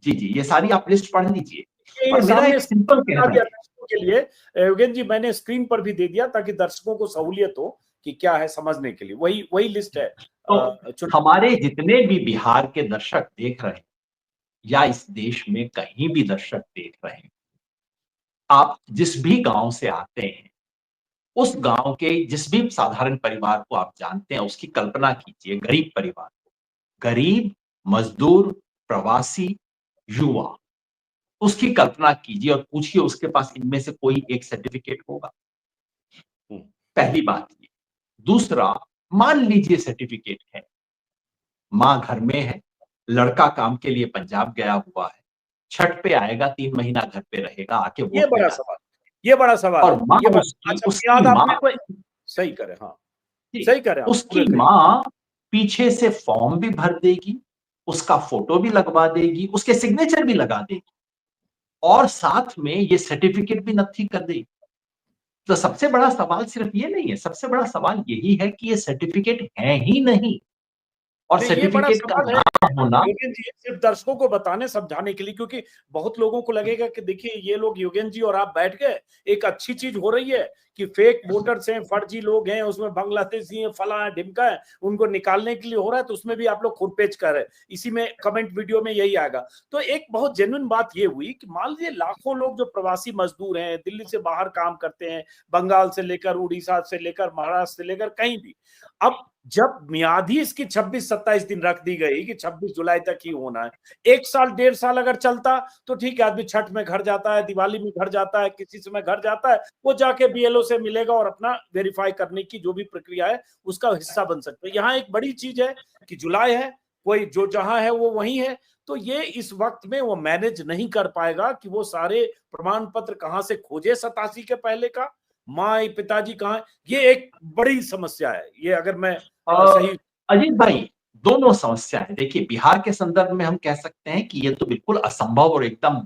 जी जी, ये सारी आप लिस्ट पढ़ लीजिए। ये पर मेरा सामने एक सिंपल बता कहना दिया है, दर्शकों के लिए। योगेन जी, मैंने स्क्रीन पर भी दे दिया ताकि दर्शकों को सहूलियत हो कि क्या है समझने के लिए। वही वही लिस्ट है तो चुनाव। हमारे जितने भी बिहार के दर्शक देख रहे हैं, या इस देश में कहीं भी दर्शक देख रहे हैं, आप जिस भी गांव से आते हैं, उस गांव के जिस भी साधारण परिवार को आप जानते हैं, उसकी कल्पना कीजिए, गरीब परिवार को, गरीब, मजदूर, प्रवासी, युवा, उसकी कल्पना कीजिए और पूछिए उसके पास इनमें से कोई एक सर्टिफिकेट होगा? पहली बात ये। दूसरा, मान लीजिए सर्टिफिकेट है, मां घर में है, लड़का काम के लिए पंजाब गया हुआ है, छठ पे आएगा, 3 महीना घर पे रहेगा, आके ये वोट में बड़ा डाल, सवाल, ये बड़ा सवाल और है, मां ये बड़ा। उसकी अच्छा, उसकी याद मां आपने कोई सही करे, हाँ, जी, सही करे, आप उसकी पूरे करिए। मां पीछे से फॉर्म भी भर देगी, उसका फोटो भी लगवा देगी, उसके सिग्नेचर भी लगा देगी और साथ में ये सर्टिफिकेट भी नत्थी कर देगी। तो सबसे बड़ा सवाल सिर्फ ये नहीं है, सबसे बड़ा सवाल यही है कि ये सर्टिफिकेट है ही नहीं और नहीं, ये बड़ा सर्टिफिकेट का सवाल है नाम होना। योगेन जी, सिर्फ दर्शकों को बताने समझाने के लिए, क्योंकि बहुत लोगों को लगेगा कि देखिए ये लोग योगेन जी और आप बैठ गए, एक अच्छी चीज हो रही है कि फेक वोटर्स हैं, फर्जी लोग हैं, उसमें बांग्लादेशी हैं, फला है, ढिमका है, उनको निकालने के लिए हो रहा है, तो उसमें भी आप लोग खुरपेच कर रहे हैं। इसी में कमेंट वीडियो में यही आएगा। तो एक बहुत जेन्युइन बात ये हुई कि मान लीजिए लाखों लोग जो प्रवासी मजदूर हैं, दिल्ली से बाहर काम करते हैं, बंगाल से लेकर, उड़ीसा से लेकर, महाराष्ट्र से लेकर कहीं भी, अब जब मियाद ही इसकी 26-27 दिन रख दी गई कि 26 जुलाई तक ही होना है, 1 साल 1.5 साल अगर चलता तो ठीक है, आदमी छठ में घर जाता है, दिवाली में घर जाता है, किसी समय घर जाता है, वो जाके बीएलओ से मिलेगा और अपना वेरीफाई करने की जो भी प्रक्रिया है उसका हिस्सा बन सकता है। यहाँ एक बड़ी चीज है कि जुलाई है, कोई जो जहां है वो वहीं है, तो ये इस वक्त में वो मैनेज नहीं कर पाएगा कि वो सारे प्रमाण पत्र कहां से खोजे 87 के पहले का, माँ पिताजी कहाँ, ये एक बड़ी समस्या है। ये अगर मैं सही अजीत भाई, दोनों समस्या है। देखिए, बिहार के संदर्भ में हम कह सकते हैं कि ये तो बिल्कुल असंभव और एकदम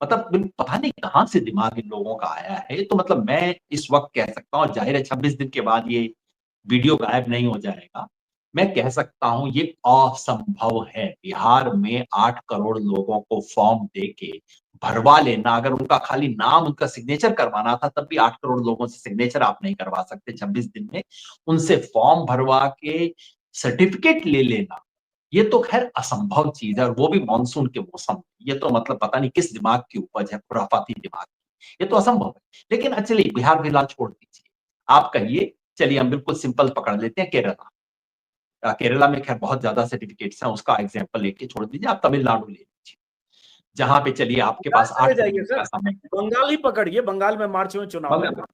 मतलब पता नहीं कहां से दिमाग इन लोगों का आया है। तो मतलब मैं इस वक्त कह सकता हूँ, जाहिर है 26 दिन के बाद ये वीडियो गायब नहीं हो जाएगा। मैं कह सकता हूं ये असंभव है। बिहार में 8 करोड़ लोगों को फॉर्म देके भरवा लेना, अगर उनका खाली नाम, उनका सिग्नेचर करवाना था, तब भी 8 करोड़ लोगों से सिग्नेचर आप नहीं करवा सकते 26 दिन में। उनसे फॉर्म भरवा के सर्टिफिकेट ले लेना, ये तो खैर असंभव चीज है, और वो भी मानसून के मौसम में। ये तो मतलब पता नहीं किस दिमाग की उपज है, खुराफाती दिमाग की। ये तो असंभव है। लेकिन चलिए, बिहार फिलहाल छोड़ दीजिए, आप कहिए। चलिए हम बिल्कुल सिंपल पकड़ लेते हैं, केरला। केरला में खैर बहुत ज्यादा सर्टिफिकेट्स हैं, उसका एग्जांपल लेके छोड़ दीजिए। आप तमिलनाडु ले लीजिए, जहां पे चलिए आपके बंगाल पास चले 8 जाइए महीने सर, का समय। बंगाल ही पकड़िए, बंगाल में मार्च में चुनाव है। मगर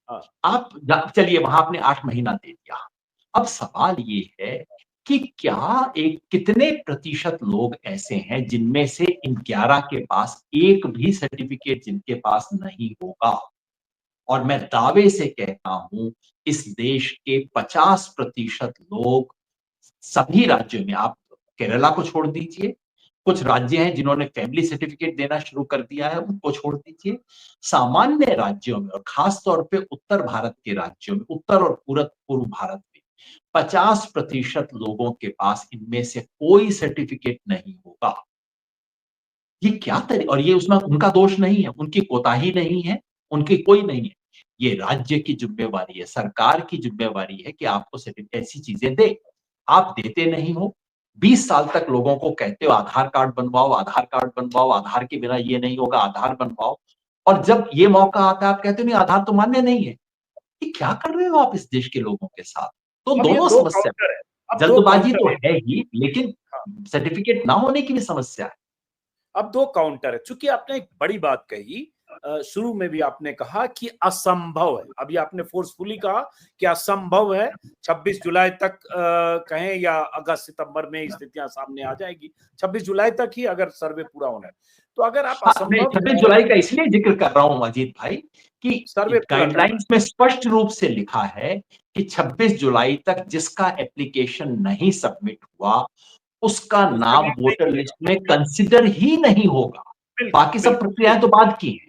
हाँ। आप चलिए वहां आपने 8 महीना दे दिया। अब सवाल ये है कि क्या एक कितने प्रतिशत लोग ऐसे हैं जिनमें से इन 11 के पास एक भी सर्टिफिकेट जिनके पास नहीं होगा। और मैं दावे से कहता हूं, इस देश के 50% लोग सभी राज्यों में, आप केरला को छोड़ दीजिए, कुछ राज्य हैं जिन्होंने फैमिली सर्टिफिकेट देना शुरू कर दिया है, उनको छोड़ दीजिए। सामान्य राज्यों में और खास तौर पे उत्तर भारत के राज्यों में, उत्तर और पूर्व भारत में 50% लोगों के पास इनमें से कोई सर्टिफिकेट नहीं होगा। ये क्या और ये उसमें उनका दोष नहीं है, उनकी कोताही नहीं है, उनकी कोई नहीं है। ये राज्य की जिम्मेवारी है, सरकार की जिम्मेवारी है कि आपको ऐसी चीजें दे। आप देते नहीं हो। 20 साल तक लोगों को कहते हो आधार कार्ड बनवाओ, आधार कार्ड बनवाओ, आधार के बिना ये नहीं होगा, आधार बनवाओ। और जब ये मौका आता है, आप कहते हो नहीं, आधार तो मान्य नहीं है। ये क्या कर रहे हो आप इस देश के लोगों के साथ? तो अब ये दोनों दो समस्या, काउंटर है, अब दो जल्दबाजी काउंटर तो है। है ही, लेकिन हाँ, सर्टिफिकेट ना होने की भी समस्या है। अब दो काउंटर है। चूंकि आपने एक बड़ी बात कही, शुरू में भी आपने कहा कि असंभव है, अभी आपने फोर्सफुली कहा कि असंभव है, 26 जुलाई तक कहें या अगस्त सितंबर में स्थितियां सामने आ जाएगी, 26 जुलाई तक ही अगर सर्वे पूरा होना है। तो अगर आप मैं असंभव 26 जुलाई का इसलिए जिक्र कर रहा हूं अजीत भाई कि सर्वे पूरा करना गाइडलाइंस में स्पष्ट रूप से लिखा है कि 26 जुलाई तक जिसका एप्लीकेशन नहीं सबमिट हुआ, उसका है, उसका नाम नाम नहीं वोटर मिलेगा। लिस्ट में कंसिडर ही नहीं होगा। बिल्कुल बाकी सब बिल्कुल प्रक्रियाएं तो बाद की हैं।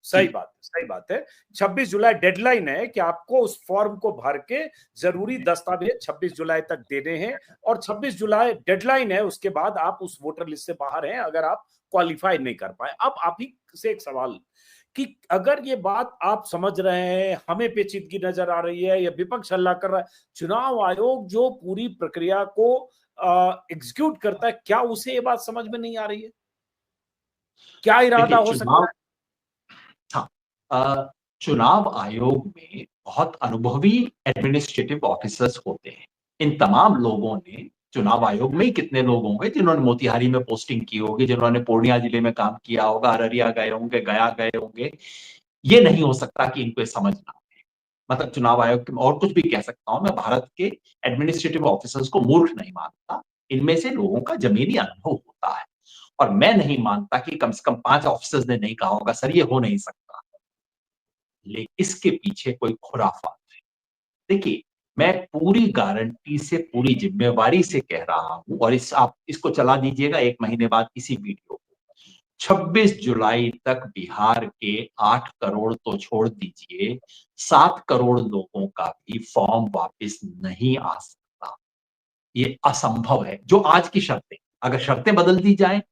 सही बात, सही बात है। 26 जुलाई डेडलाइन है कि आपको उस फॉर्म को भर के जरूरी दस्तावेज 26 जुलाई तक देने हैं, और 26 जुलाई डेडलाइन है, उसके बाद आप उस वोटर लिस्ट से बाहर हैं अगर आप क्वालिफाई नहीं कर पाए। अब आप ही से एक सवाल कि अगर ये बात आप समझ रहे हैं, हमें पेचीदगी नजर आ रही है या विपक्ष हल्ला कर रहा है, चुनाव आयोग जो पूरी प्रक्रिया को एग्जीक्यूट करता है, क्या उसे ये बात समझ में नहीं आ रही है? क्या इरादा देखिए, हो सकता है? चुनाव आयोग में बहुत अनुभवी एडमिनिस्ट्रेटिव ऑफिसर्स होते हैं। इन तमाम लोगों ने, चुनाव आयोग में ही कितने लोग होंगे जिन्होंने मोतिहारी में पोस्टिंग की होगी, जिन्होंने पूर्णिया जिले में काम किया होगा, अररिया गए होंगे, गया गए होंगे। ये नहीं हो सकता कि इनको समझ ना आए। मतलब चुनाव आयोग के, और कुछ भी कह सकता हूं मैं, भारत के एडमिनिस्ट्रेटिव ऑफिसर्स को मूर्ख नहीं मानता। इनमें से लोगों का जमीनी अनुभव होता है। और मैं नहीं मानता कि कम से कम 5 ऑफिसर्स ने नहीं कहा होगा सर ये हो नहीं सकता। लेकिन इसके पीछे कोई खुराफात है। देखिए, मैं पूरी गारंटी से, पूरी जिम्मेवारी से कह रहा हूं, और आप इसको चला दीजिएगा 1 महीने बाद इसी वीडियो को। 26 जुलाई तक बिहार के 8 करोड़ तो छोड़ दीजिए, 7 करोड़ लोगों का भी फॉर्म वापस नहीं आ सकता। ये असंभव है। जो आज की शर्तें, अगर शर्तें बदल दी जाए,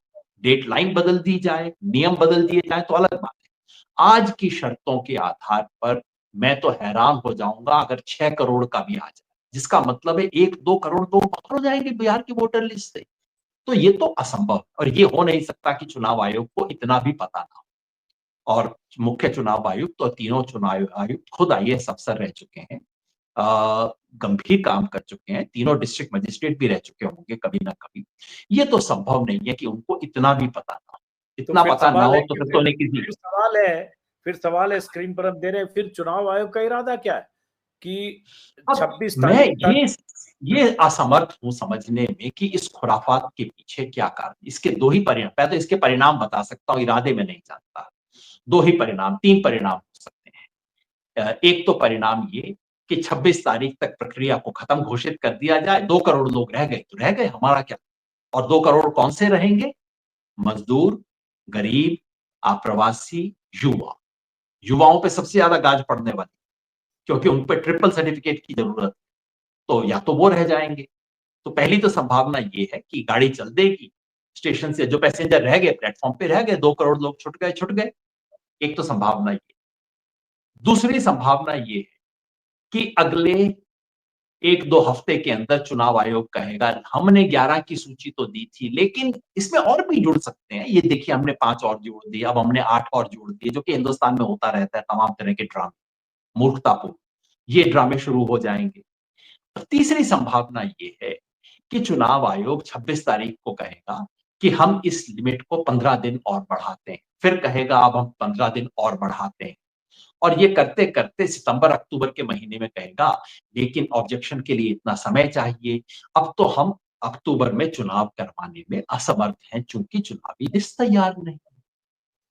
डेडलाइन बदल दी जाए, नियम बदल दिए जाए तो अलग बात है। आज की शर्तों के आधार पर मैं तो हैरान हो जाऊंगा अगर 6 करोड़ का भी आ जाए, जिसका मतलब है 1-2 करोड़ तो बाहर हो जाएंगे बिहार की वोटर लिस्ट से। तो ये तो असंभव है, और ये हो नहीं सकता कि चुनाव आयोग को इतना भी पता ना हो। और मुख्य चुनाव आयुक्त और तीनों चुनाव आयुक्त खुद IAS अफसर रह चुके हैं, गंभीर काम कर चुके हैं, तीनों डिस्ट्रिक्ट मजिस्ट्रेट भी रह चुके होंगे कभी ना कभी। ये तो संभव नहीं है कि उनको इतना भी पता ना हो। इतना फिर पता ना सवाल हो है तो कि फिर तो नहीं किसी। फिर सवाल है, स्क्रीन पर हम दे रहे हैं, फिर चुनाव आयोग का इरादा क्या है कि अब 26 मैं तारीख तक? ये असमर्थ हूं समझने में कि इस खुराफात के पीछे क्या कारण। इसके 2 ही परिणाम, मैं तो इसके परिणाम बता सकता हूं, इरादे में नहीं जानता। 2 ही परिणाम, 3 परिणाम हो सकते हैं। एक तो परिणाम ये कि 26 तारीख तक प्रक्रिया को खत्म घोषित कर दिया जाए। 2 करोड़ लोग रह गए तो रह गए, हमारा क्या। और 2 करोड़ कौन से रहेंगे? मजदूर, गरीब, आप्रवासी, युवा। युवाओं पे सबसे ज्यादा गाज पड़ने वाली, क्योंकि उन पे ट्रिपल सर्टिफिकेट की जरूरत। तो या तो वो रह जाएंगे। तो पहली तो संभावना ये है कि गाड़ी चल देगी, स्टेशन से जो पैसेंजर रह गए प्लेटफॉर्म पे रह गए, 2 करोड़ लोग छुट गए। एक तो संभावना ये। दूसरी संभावना ये है कि अगले 1-2 हफ्ते के अंदर चुनाव आयोग कहेगा हमने 11 की सूची तो दी थी, लेकिन इसमें और भी जुड़ सकते हैं। ये देखिए, हमने 5 और जोड़ दिए, अब हमने 8 और जोड़ दिए, जो कि हिंदुस्तान में होता रहता है, तमाम तरह के ड्रामे, मूर्खतापूर्ण ये ड्रामे शुरू हो जाएंगे। तीसरी संभावना ये है कि चुनाव आयोग 26 तारीख को कहेगा कि हम इस लिमिट को 15 दिन और बढ़ाते हैं, फिर कहेगा अब हम 15 दिन और बढ़ाते हैं, और ये करते करते सितंबर अक्टूबर के महीने में कहेगा लेकिन ऑब्जेक्शन के लिए इतना समय चाहिए, अब तो हम अक्टूबर में चुनाव करवाने में असमर्थ हैं चूंकि चुनावी लिस्ट तैयार नहीं।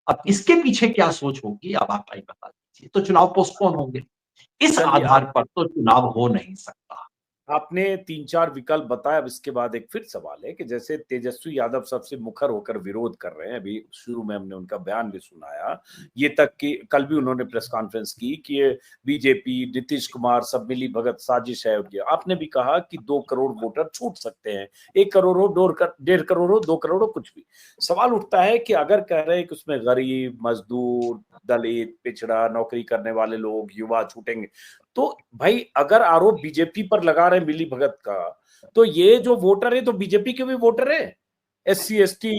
अब इसके पीछे क्या सोच होगी, अब आप ही बता दीजिए। तो चुनाव पोस्टपोन होंगे, इस चलिए, आधार पर तो चुनाव हो नहीं सकता। आपने 3-4 विकल्प बताया। अब इसके बाद एक फिर सवाल है कि जैसे तेजस्वी यादव सबसे मुखर होकर विरोध कर रहे हैं, अभी शुरू में हमने उनका बयान भी सुनाया, ये तक कि कल भी उन्होंने प्रेस कॉन्फ्रेंस की कि ये बीजेपी, नीतीश कुमार सब मिली भगत साजिश है उनकी। आपने भी कहा कि 2 करोड़ वोटर छूट सकते हैं, 1 करोड़ हो, 1.5 करोड़ हो, 2 करोड़ हो, कुछ भी। सवाल उठता है कि अगर कह रहे हैं कि उसमें गरीब, मजदूर, दलित, पिछड़ा, नौकरी करने वाले लोग, युवा छूटेंगे, तो भाई अगर आरोप बीजेपी पर लगा रहे मिली भगत का, तो ये जो वोटर है तो बीजेपी के भी वोटर है, SC ST,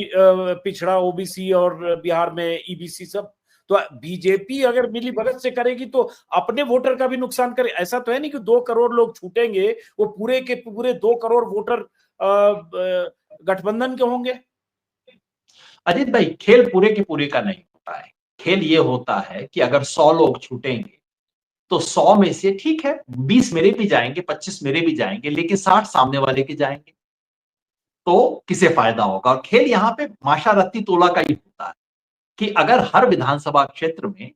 पिछड़ा, OBC और बिहार में EBC सब। तो बीजेपी अगर मिली भगत से करेगी तो अपने वोटर का भी नुकसान करे। ऐसा तो है नहीं कि 2 करोड़ लोग छूटेंगे, वो पूरे के पूरे 2 करोड़ वोटर गठबंधन के होंगे। अजीत भाई, खेल पूरे के पूरे का नहीं होता है। खेल ये होता है कि अगर 100 लोग छूटेंगे तो 100 में से ठीक है 20 मेरे भी जाएंगे, 25 मेरे भी जाएंगे, लेकिन 60 सामने वाले के जाएंगे, तो किसे फायदा होगा। और खेल यहाँ पे माशा रत्ती तोला का ही होता है कि अगर हर विधानसभा क्षेत्र में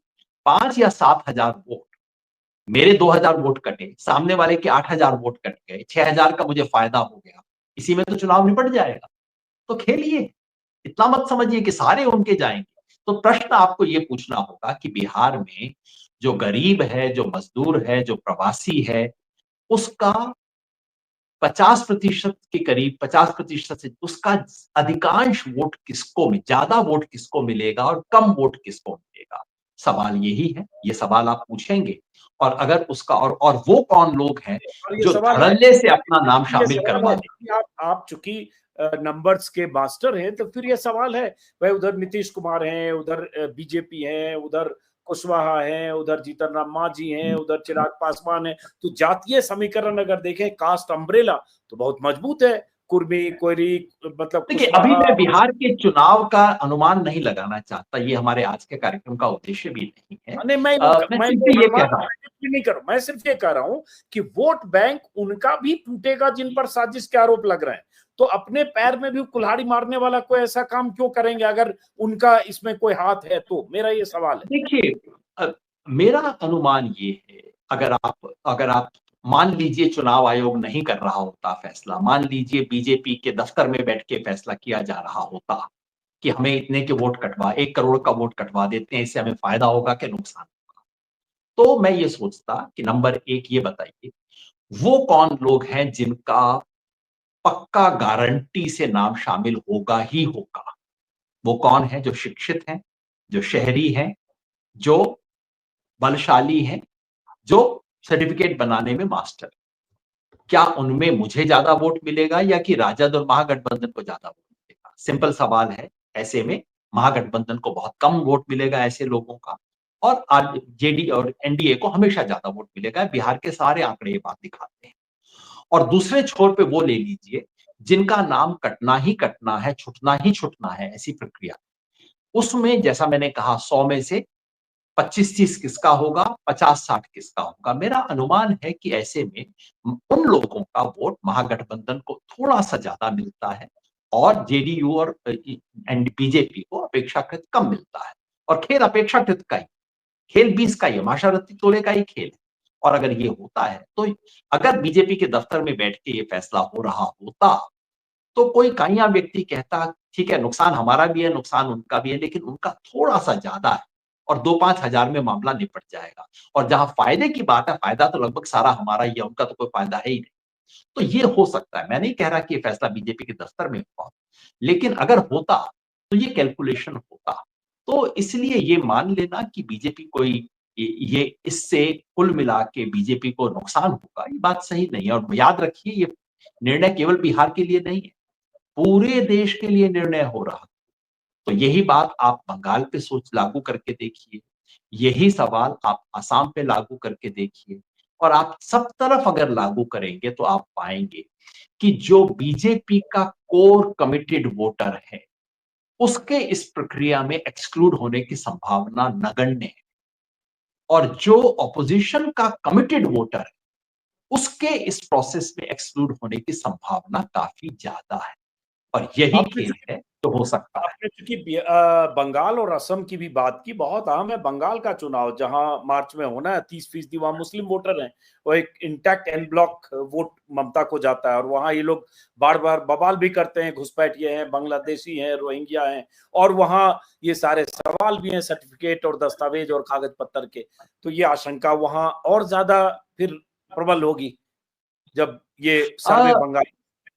5 या 7 हजार वोट, मेरे 2,000 वोट कटे, सामने वाले के 8,000 वोट कट गए, 6,000 का मुझे फायदा हो गया, इसी में तो चुनाव निपट जाएगा। तो खेल ये, इतना मत समझिए कि सारे उनके जाएंगे। तो प्रश्न आपको ये पूछना होगा कि बिहार में जो गरीब है, जो मजदूर है, जो प्रवासी है, उसका 50% के करीब, 50% से उसका अधिकांश वोट किसको में, ज्यादा वोट किसको मिलेगा और कम वोट किसको मिलेगा। सवाल यही है, ये सवाल आप पूछेंगे। और अगर उसका और वो कौन लोग हैं और ये जो सवाल है, धड़ल्ले से अपना नाम ये शामिल सवाल करवा है दें। कि आप चूंकि नंबर्स के मास्टर हैं, तो फिर ये सवाल है भाई, उधर नीतीश कुमार हैं, उधर बीजेपी है, उधर कुशवाहा है, उधर जीतन राम मांझी हैं, उधर चिराग पासवान है। तो जातीय समीकरण अगर देखें, कास्ट अम्ब्रेला तो बहुत मजबूत है, कुर्मी, कोयरी, मतलब देखिए, अभी कुशवाहा। मैं बिहार के चुनाव का अनुमान नहीं लगाना चाहता, ये हमारे आज के कार्यक्रम का उद्देश्य भी नहीं है। नहीं, मैं मैं सिर्फ वो ये अनुमान कह रहा हूँ। नहीं कर, मैं सिर्फ ये कह रहा हूं कि वोट बैंक उनका भी टूटेगा जिन पर साजिश के आरोप लग रहे हैं। तो अपने पैर में भी कुल्हाड़ी मारने वाला कोई ऐसा काम क्यों करेंगे अगर उनका इसमें कोई हाथ है तो? मेरा ये सवाल है। देखिए, मेरा अनुमान ये है, अगर आप मान लीजिए चुनाव आयोग नहीं कर रहा होता फैसला, मान लीजिए बीजेपी के दफ्तर में बैठ के फैसला किया जा रहा होता कि हमें इतने के वोट कटवा, 1 करोड़ का वोट कटवा देते हैं, इससे हमें फायदा होगा कि नुकसान होगा? तो मैं ये सोचता कि नंबर 1 ये बताइए, वो कौन लोग हैं जिनका पक्का गारंटी से नाम शामिल होगा ही होगा? वो कौन है जो शिक्षित हैं, जो शहरी हैं, जो बलशाली हैं, जो सर्टिफिकेट बनाने में मास्टर हैं? क्या उनमें मुझे ज्यादा वोट मिलेगा या कि राजद और महागठबंधन को ज्यादा वोट मिलेगा? सिंपल सवाल है। ऐसे में महागठबंधन को बहुत कम वोट मिलेगा ऐसे लोगों का, और जेडी और एनडीए को हमेशा ज्यादा वोट मिलेगा। बिहार के सारे आंकड़े ये बात दिखाते हैं। और दूसरे छोर पे वो ले लीजिए जिनका नाम कटना ही कटना है, छुटना ही छुटना है, ऐसी प्रक्रिया। उसमें जैसा मैंने कहा 100 में से 25-30 किसका होगा, 50-60 किसका होगा? मेरा अनुमान है कि ऐसे में उन लोगों का वोट महागठबंधन को थोड़ा सा ज्यादा मिलता है और जेडीयू और बीजेपी को अपेक्षाकृत कम मिलता है। और खेल अपेक्षाकृत का ही, खेल 20 का ही, माशारती तोले का ही खेल है। और अगर ये होता है तो अगर बीजेपी के दफ्तर में बैठ के ये फैसला हो रहा होता तो कोई काइया व्यक्ति कहता ठीक है, नुकसान हमारा भी है, नुकसान उनका भी है, लेकिन उनका थोड़ा सा ज्यादा है और 2-5 हजार में मामला निपट जाएगा। और जहां फायदे की बात है, फायदा तो लगभग सारा हमारा ही है, उनका तो कोई फायदा है ही नहीं। तो ये हो सकता है। मैं नहीं कह रहा कि ये फैसला बीजेपी के दफ्तर में हुआ, लेकिन अगर होता तो ये कैलकुलेशन होता। तो इसलिए ये मान लेना कि बीजेपी कोई ये इससे कुल मिला के बीजेपी को नुकसान होगा, ये बात सही नहीं है। और याद रखिए, ये निर्णय केवल बिहार के लिए नहीं है, पूरे देश के लिए निर्णय हो रहा। तो यही बात आप बंगाल पे सोच लागू करके देखिए, यही सवाल आप असम पे लागू करके देखिए, और आप सब तरफ अगर लागू करेंगे तो आप पाएंगे कि जो बीजेपी का कोर कमिटेड वोटर है, उसके इस प्रक्रिया में एक्सक्लूड होने की संभावना नगण्य है। और जो ऑपोजिशन का कमिटेड वोटर है, उसके इस प्रोसेस में एक्सक्लूड होने की संभावना काफी ज्यादा है। और यही खेल है जो हो सकता है। आपने चूंकि बंगाल और असम की भी बात की, बहुत अहम है बंगाल का चुनाव, जहां मार्च में होना है। 30% वहां मुस्लिम वोटर हैं, वो एक इंटैक्ट एन ब्लॉक वोट ममता को जाता है। और वहां ये लोग बार बार बवाल भी करते हैं, घुसपैठिए हैं, बांग्लादेशी हैं, रोहिंग्या हैं, और वहां ये सारे सवाल भी हैं सर्टिफिकेट और दस्तावेज और कागज पत्तर के। तो ये आशंका वहां और ज्यादा फिर प्रबल होगी जब ये सर्वे बंगाल।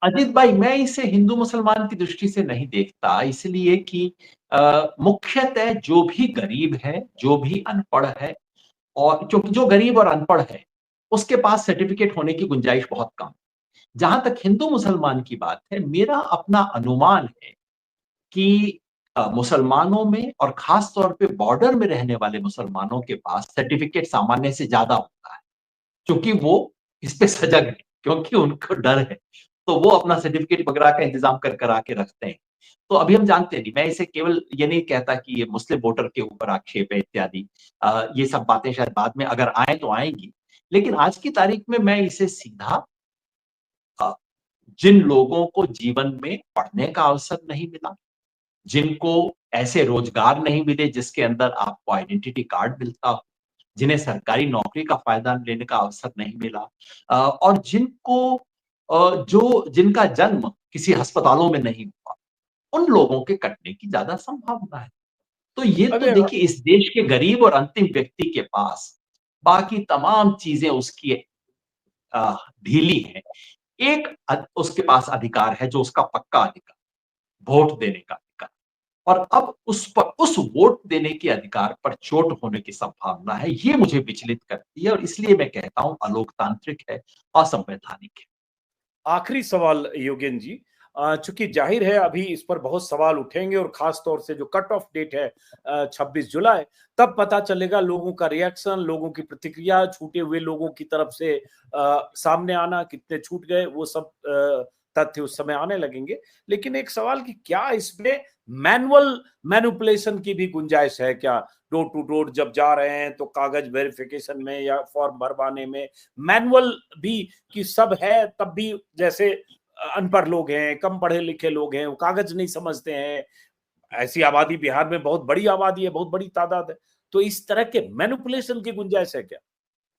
अजीत भाई, मैं इसे हिंदू मुसलमान की दृष्टि से नहीं देखता, इसलिए कि मुख्यतः जो भी गरीब है, जो भी अनपढ़ है, और क्योंकि जो गरीब और अनपढ़ है उसके पास सर्टिफिकेट होने की गुंजाइश बहुत कम। जहां तक हिंदू मुसलमान की बात है, मेरा अपना अनुमान है कि मुसलमानों में और खास तौर पे बॉर्डर में रहने वाले मुसलमानों के पास सर्टिफिकेट सामान्य से ज्यादा होता है, क्योंकि वो इस पे सजग है, क्योंकि उनको डर है, तो वो अपना सर्टिफिकेट वगैरह का इंतजाम कर करा के रखते हैं। तो अभी हम जानते नहीं, मैं इसे केवल ये नहीं कहता कि ये मुस्लिम वोटर के ऊपर आक्षेप है इत्यादि। ये सब बातें शायद बाद में अगर आए तो आएंगी, लेकिन आज की तारीख में मैं इसे सीधा जिन लोगों को जीवन में पढ़ने का अवसर नहीं मिला, जिनको ऐसे रोजगार नहीं मिले जिसके अंदर आपको आइडेंटिटी कार्ड मिलता हो, जिन्हें सरकारी नौकरी का फायदा लेने का अवसर नहीं मिला, और जिनका जन्म किसी अस्पतालों में नहीं हुआ, उन लोगों के कटने की ज्यादा संभावना है। तो ये तो देखिए, इस देश के गरीब और अंतिम व्यक्ति के पास बाकी तमाम चीजें उसकी ढीली है। उसके पास अधिकार है जो उसका पक्का अधिकार, वोट देने का अधिकार। और अब उस वोट देने के अधिकार पर चोट होने की संभावना है, ये मुझे विचलित करती है, और इसलिए मैं कहता हूं अलोकतांत्रिक है, असंवैधानिक है। आखिरी सवाल योगेन जी, चूंकि जाहिर है अभी इस पर बहुत सवाल उठेंगे, और खास तौर से जो कट ऑफ डेट है 26 जुलाई, तब पता चलेगा लोगों का रिएक्शन, लोगों की प्रतिक्रिया, छूटे हुए लोगों की तरफ से सामने आना, कितने छूट गए, वो सब तथ्य उस समय आने लगेंगे। लेकिन एक सवाल कि क्या इसमें मैनुअल मैनिपुलेशन की भी गुंजाइश है क्या? डोर टू डोर जब जा रहे हैं तो कागज वेरिफिकेशन में या फॉर्म भरवाने में मैनुअल भी कि सब है, तब भी जैसे अनपढ़ लोग हैं, कम पढ़े लिखे लोग हैं, वो कागज नहीं समझते हैं। ऐसी आबादी बिहार में बहुत बड़ी आबादी है, बहुत बड़ी तादाद है। तो इस तरह के मैनिपुलेशन की गुंजाइश है क्या?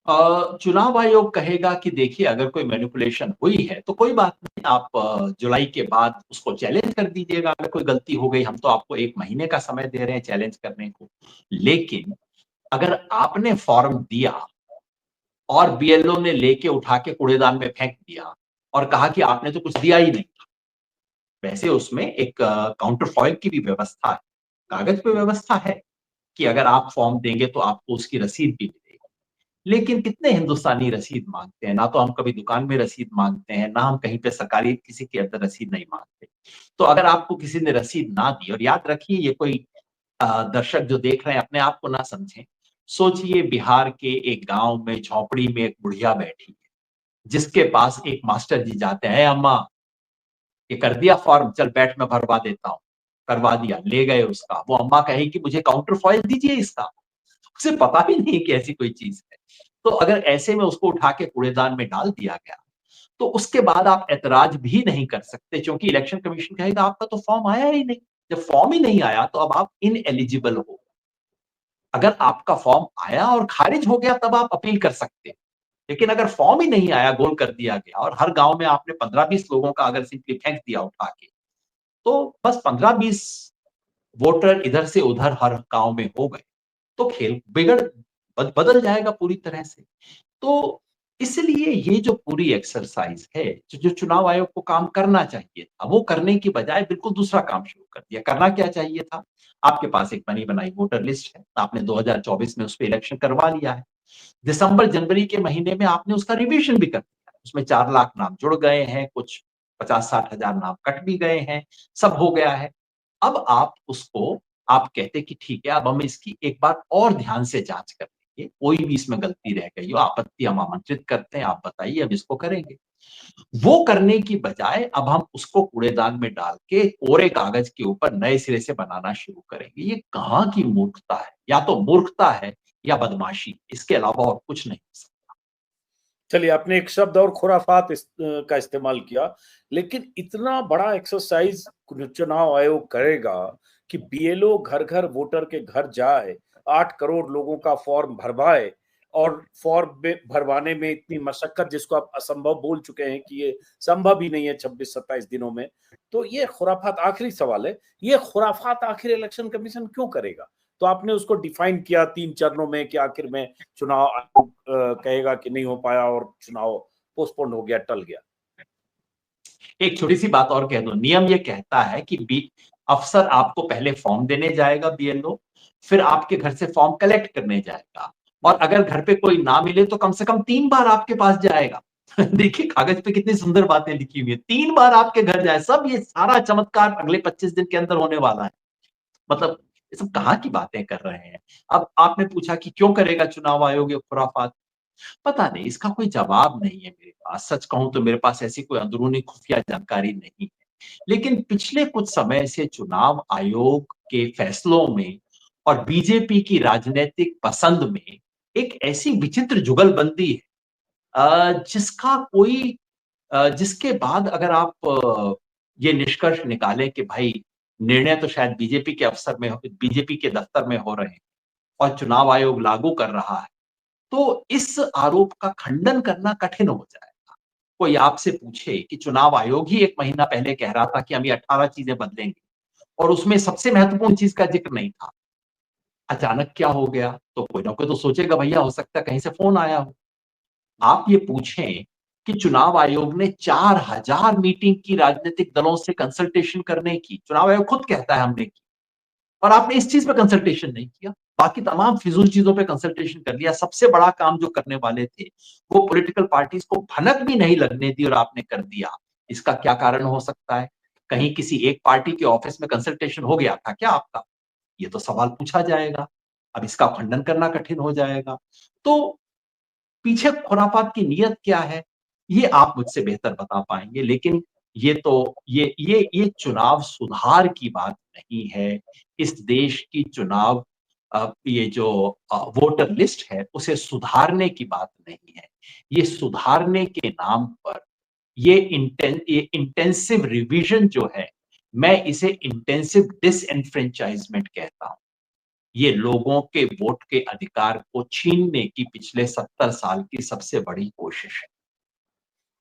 चुनाव आयोग कहेगा कि देखिए अगर कोई मैनिपुलेशन हुई है तो कोई बात नहीं, आप जुलाई के बाद उसको चैलेंज कर दीजिएगा। अगर कोई गलती हो गई, हम तो आपको 1 महीने का समय दे रहे हैं चैलेंज करने को। लेकिन अगर आपने फॉर्म दिया और बीएलओ ने लेके उठा के कूड़ेदान में फेंक दिया और कहा कि आपने तो कुछ दिया ही नहीं, वैसे उसमें एक काउंटर फॉइल की भी व्यवस्था है, कागज पे व्यवस्था है कि अगर आप फॉर्म देंगे तो आपको उसकी रसीद भी मिलेगी। लेकिन कितने हिंदुस्तानी रसीद मांगते हैं? ना तो हम कभी दुकान में रसीद मांगते हैं, ना हम कहीं पे सरकारी किसी के अंदर रसीद नहीं मांगते। तो अगर आपको किसी ने रसीद ना दी, और याद रखिए ये कोई दर्शक जो देख रहे हैं अपने आप को ना समझें। सोचिए बिहार के एक गाँव में झोपड़ी में एक बुढ़िया बैठी है, जिसके पास एक मास्टर जी जाते हैं, "अम्मा, ये कर दिया फॉर्म? चल बैठ मैं भरवा देता हूँ।" करवा दिया, ले गए उसका। वो अम्मा कहेगी मुझे काउंटर फॉइल दीजिए इसका। उसे पता भी नहीं कि ऐसी कोई चीज़ है। तो अगर ऐसे में उसको उठा के कूड़ेदान में डाल दिया गया, तो उसके बाद आप ऐतराज़ भी नहीं कर सकते, क्योंकि इलेक्शन कमीशन कहेगा आपका तो फॉर्म आया ही नहीं। जब फॉर्म ही नहीं आया तो अब आप इनएलिजिबल हो। अगर आपका फॉर्म आया और खारिज हो गया तब आप अपील कर सकते हैं। लेकिन अगर फॉर्म ही नहीं आया, गोल कर दिया गया और हर गाँव में आपने 15-20 लोगों का अगर सिंपली फेंक दिया उठा के, तो बस 15-20 वोटर इधर से उधर हर गाँव में हो गए, तो खेल बदल जाएगा पूरी तरह से। तो इसलिए ये जो पूरी एक्सरसाइज़ है, जो चुनाव आयोग को काम करना चाहिए था, वो करने की बजाय बिल्कुल दूसरा काम शुरू कर दिया। करना क्या चाहिए था? आपके पास एक बनी-बनाई वोटर लिस्ट है, आपने 2024 में उसपे इलेक्शन करवा लिया है। दिसंबर-जनवरी के महीने में आपने उसका रिविज़न भी कर दिया। उसमें 4 लाख नाम जुड़ गए हैं, कुछ 50-60 हज़ार नाम कट भी गए हैं, सब हो गया है। अब आप कहते कि ठीक है, अब हम इसकी एक बार और ध्यान से जाँच कर लेंगे, कोई भी इसमें गलती रह गई हो, आपत्ति हम आमंत्रित करते हैं, आप बताइए हम इसको करेंगे। वो करने की बजाय अब हम उसको कूड़ेदान में डाल के कोरे कागज के ऊपर नए सिरे से बनाना शुरू करेंगे। ये कहाँ की मूर्खता है? या तो मूर्खता है या बदमाशी, इसके अलावा और कुछ नहीं हो सकता। चलिए, आपने एक शब्द और खुराफात का इस्तेमाल किया, लेकिन इतना बड़ा एक्सरसाइज चुनाव आयोग करेगा कि बीएलओ घर घर वोटर के घर जाए, 8 करोड़ लोगों का फॉर्म भरवाए, और फॉर्म में भरवाने में इतनी मशक्कत, जिसको आप असंभव बोल चुके हैं कि ये संभव ही नहीं है 26-27 दिनों में। तो ये खुराफात, आखिरी सवाल है, ये खुराफात आखिर इलेक्शन कमीशन क्यों करेगा? तो आपने उसको डिफाइन किया 3 चरणों में कि आखिर में चुनाव आयोग कहेगा कि नहीं हो पाया और चुनाव पोस्टपोन हो गया, टल गया। एक छोटी-सी बात और कह दूँ, नियम ये कहता है कि अफ़सर आपको पहले फॉर्म देने जाएगा बीएलओ, फिर आपके घर से फॉर्म कलेक्ट करने जाएगा और अगर घर पे कोई ना मिले तो कम से कम 3 बार आपके पास जाएगा। देखिए कागज़ पे कितनी सुंदर बातें लिखी हुई हैं, 3 बार आपके घर जाए, सब ये सारा चमत्कार अगले 25 दिन के अंदर होने वाला है। मतलब ये सब कहाँ की बातें कर रहे हैं। अब आपने पूछा कि क्यों करेगा चुनाव आयोग ये खुराफात? पता नहीं, इसका कोई जवाब नहीं है मेरे पास। सच कहूँ तो मेरे पास ऐसी कोई अंदरूनी खुफिया जानकारी नहीं है। लेकिन पिछले कुछ समय से चुनाव आयोग के फैसलों में और बीजेपी की राजनैतिक पसंद में एक ऐसी विचित्र जुगलबंदी है जिसके बाद अगर आप ये निष्कर्ष निकालें कि भाई निर्णय तो शायद बीजेपी के दफ्तर में हो रहे हैं और चुनाव आयोग लागू कर रहा है, तो इस आरोप का खंडन करना कठिन हो जाएगा। कोई आपसे पूछे कि चुनाव आयोग ही 1 महीना पहले कह रहा था कि हम ये 18 चीज़ें बदलेंगे और उसमें सबसे महत्वपूर्ण चीज़ का ज़िक्र नहीं था। अचानक क्या हो गया? तो कोई ना कोई तो सोचेगा भैया हो सकता है कहीं से फ़ोन आया हो। आप ये पूछें कि चुनाव आयोग ने 4000 मीटिंग की राजनीतिक दलों से कंसल्टेशन करने की, चुनाव आयोग खुद कहता है हमने की। और आपने इस चीज़ पे कंसल्टेशन नहीं किया। बाकी तमाम फिज़ूल चीज़ों पे कंसल्टेशन कर लिया। सबसे बड़ा काम जो करने वाले थे, वो पॉलिटिकल पार्टीज़ को भनक भी नहीं लगने दी और आपने कर दिया। इसका क्या कारण हो सकता है? कहीं किसी एक पार्टी के ऑफिस में कंसल्टेशन हो गया था क्या आपका? ये तो सवाल पूछा जाएगा। अब इसका खंडन करना कठिन हो जाएगा। तो पीछे खुरापात की नीयत क्या है? ये आप मुझसे बेहतर बता पाएँगे, लेकिन ये चुनाव सुधार की बात नहीं है। इस देश की चुनाव ये जो वोटर लिस्ट है, उसे सुधारने की बात नहीं है। ये सुधारने के नाम पर ये इंटेंसिव रिविज़न जो है, मैं इसे इंटेंसिव डिसएनफ्रेंचाइज़मेंट कहता हूँ। ये लोगों के वोट के अधिकार को छीनने की पिछले 70 साल की सबसे बड़ी कोशिश है।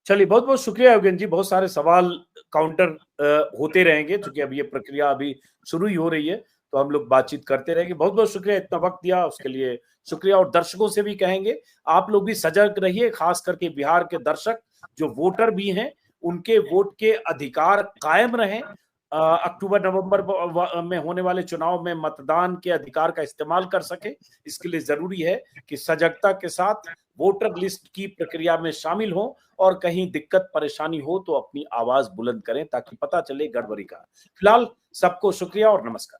चलिए, बहुत बहुत शुक्रिया योगेन जी। बहुत सारे सवाल काउंटर होते रहेंगे, क्योंकि अब ये प्रक्रिया अभी शुरू ही हो रही है, तो हम लोग बातचीत करते रहेंगे। बहुत बहुत शुक्रिया, इतना वक्त दिया उसके लिए शुक्रिया। और दर्शकों से भी कहेंगे, आप लोग भी सजग रहिए, खास करके बिहार के दर्शक जो वोटर भी हैं, उनके वोट के अधिकार कायम रहें। अक्टूबर नवंबर में होने वाले चुनाव में मतदान के अधिकार का इस्तेमाल कर सके, इसके लिए जरूरी है कि सजगता के साथ वोटर लिस्ट की प्रक्रिया में शामिल हो, और कहीं दिक्कत परेशानी हो तो अपनी आवाज बुलंद करें, ताकि पता चले गड़बड़ी का। फिलहाल सबको शुक्रिया और नमस्कार।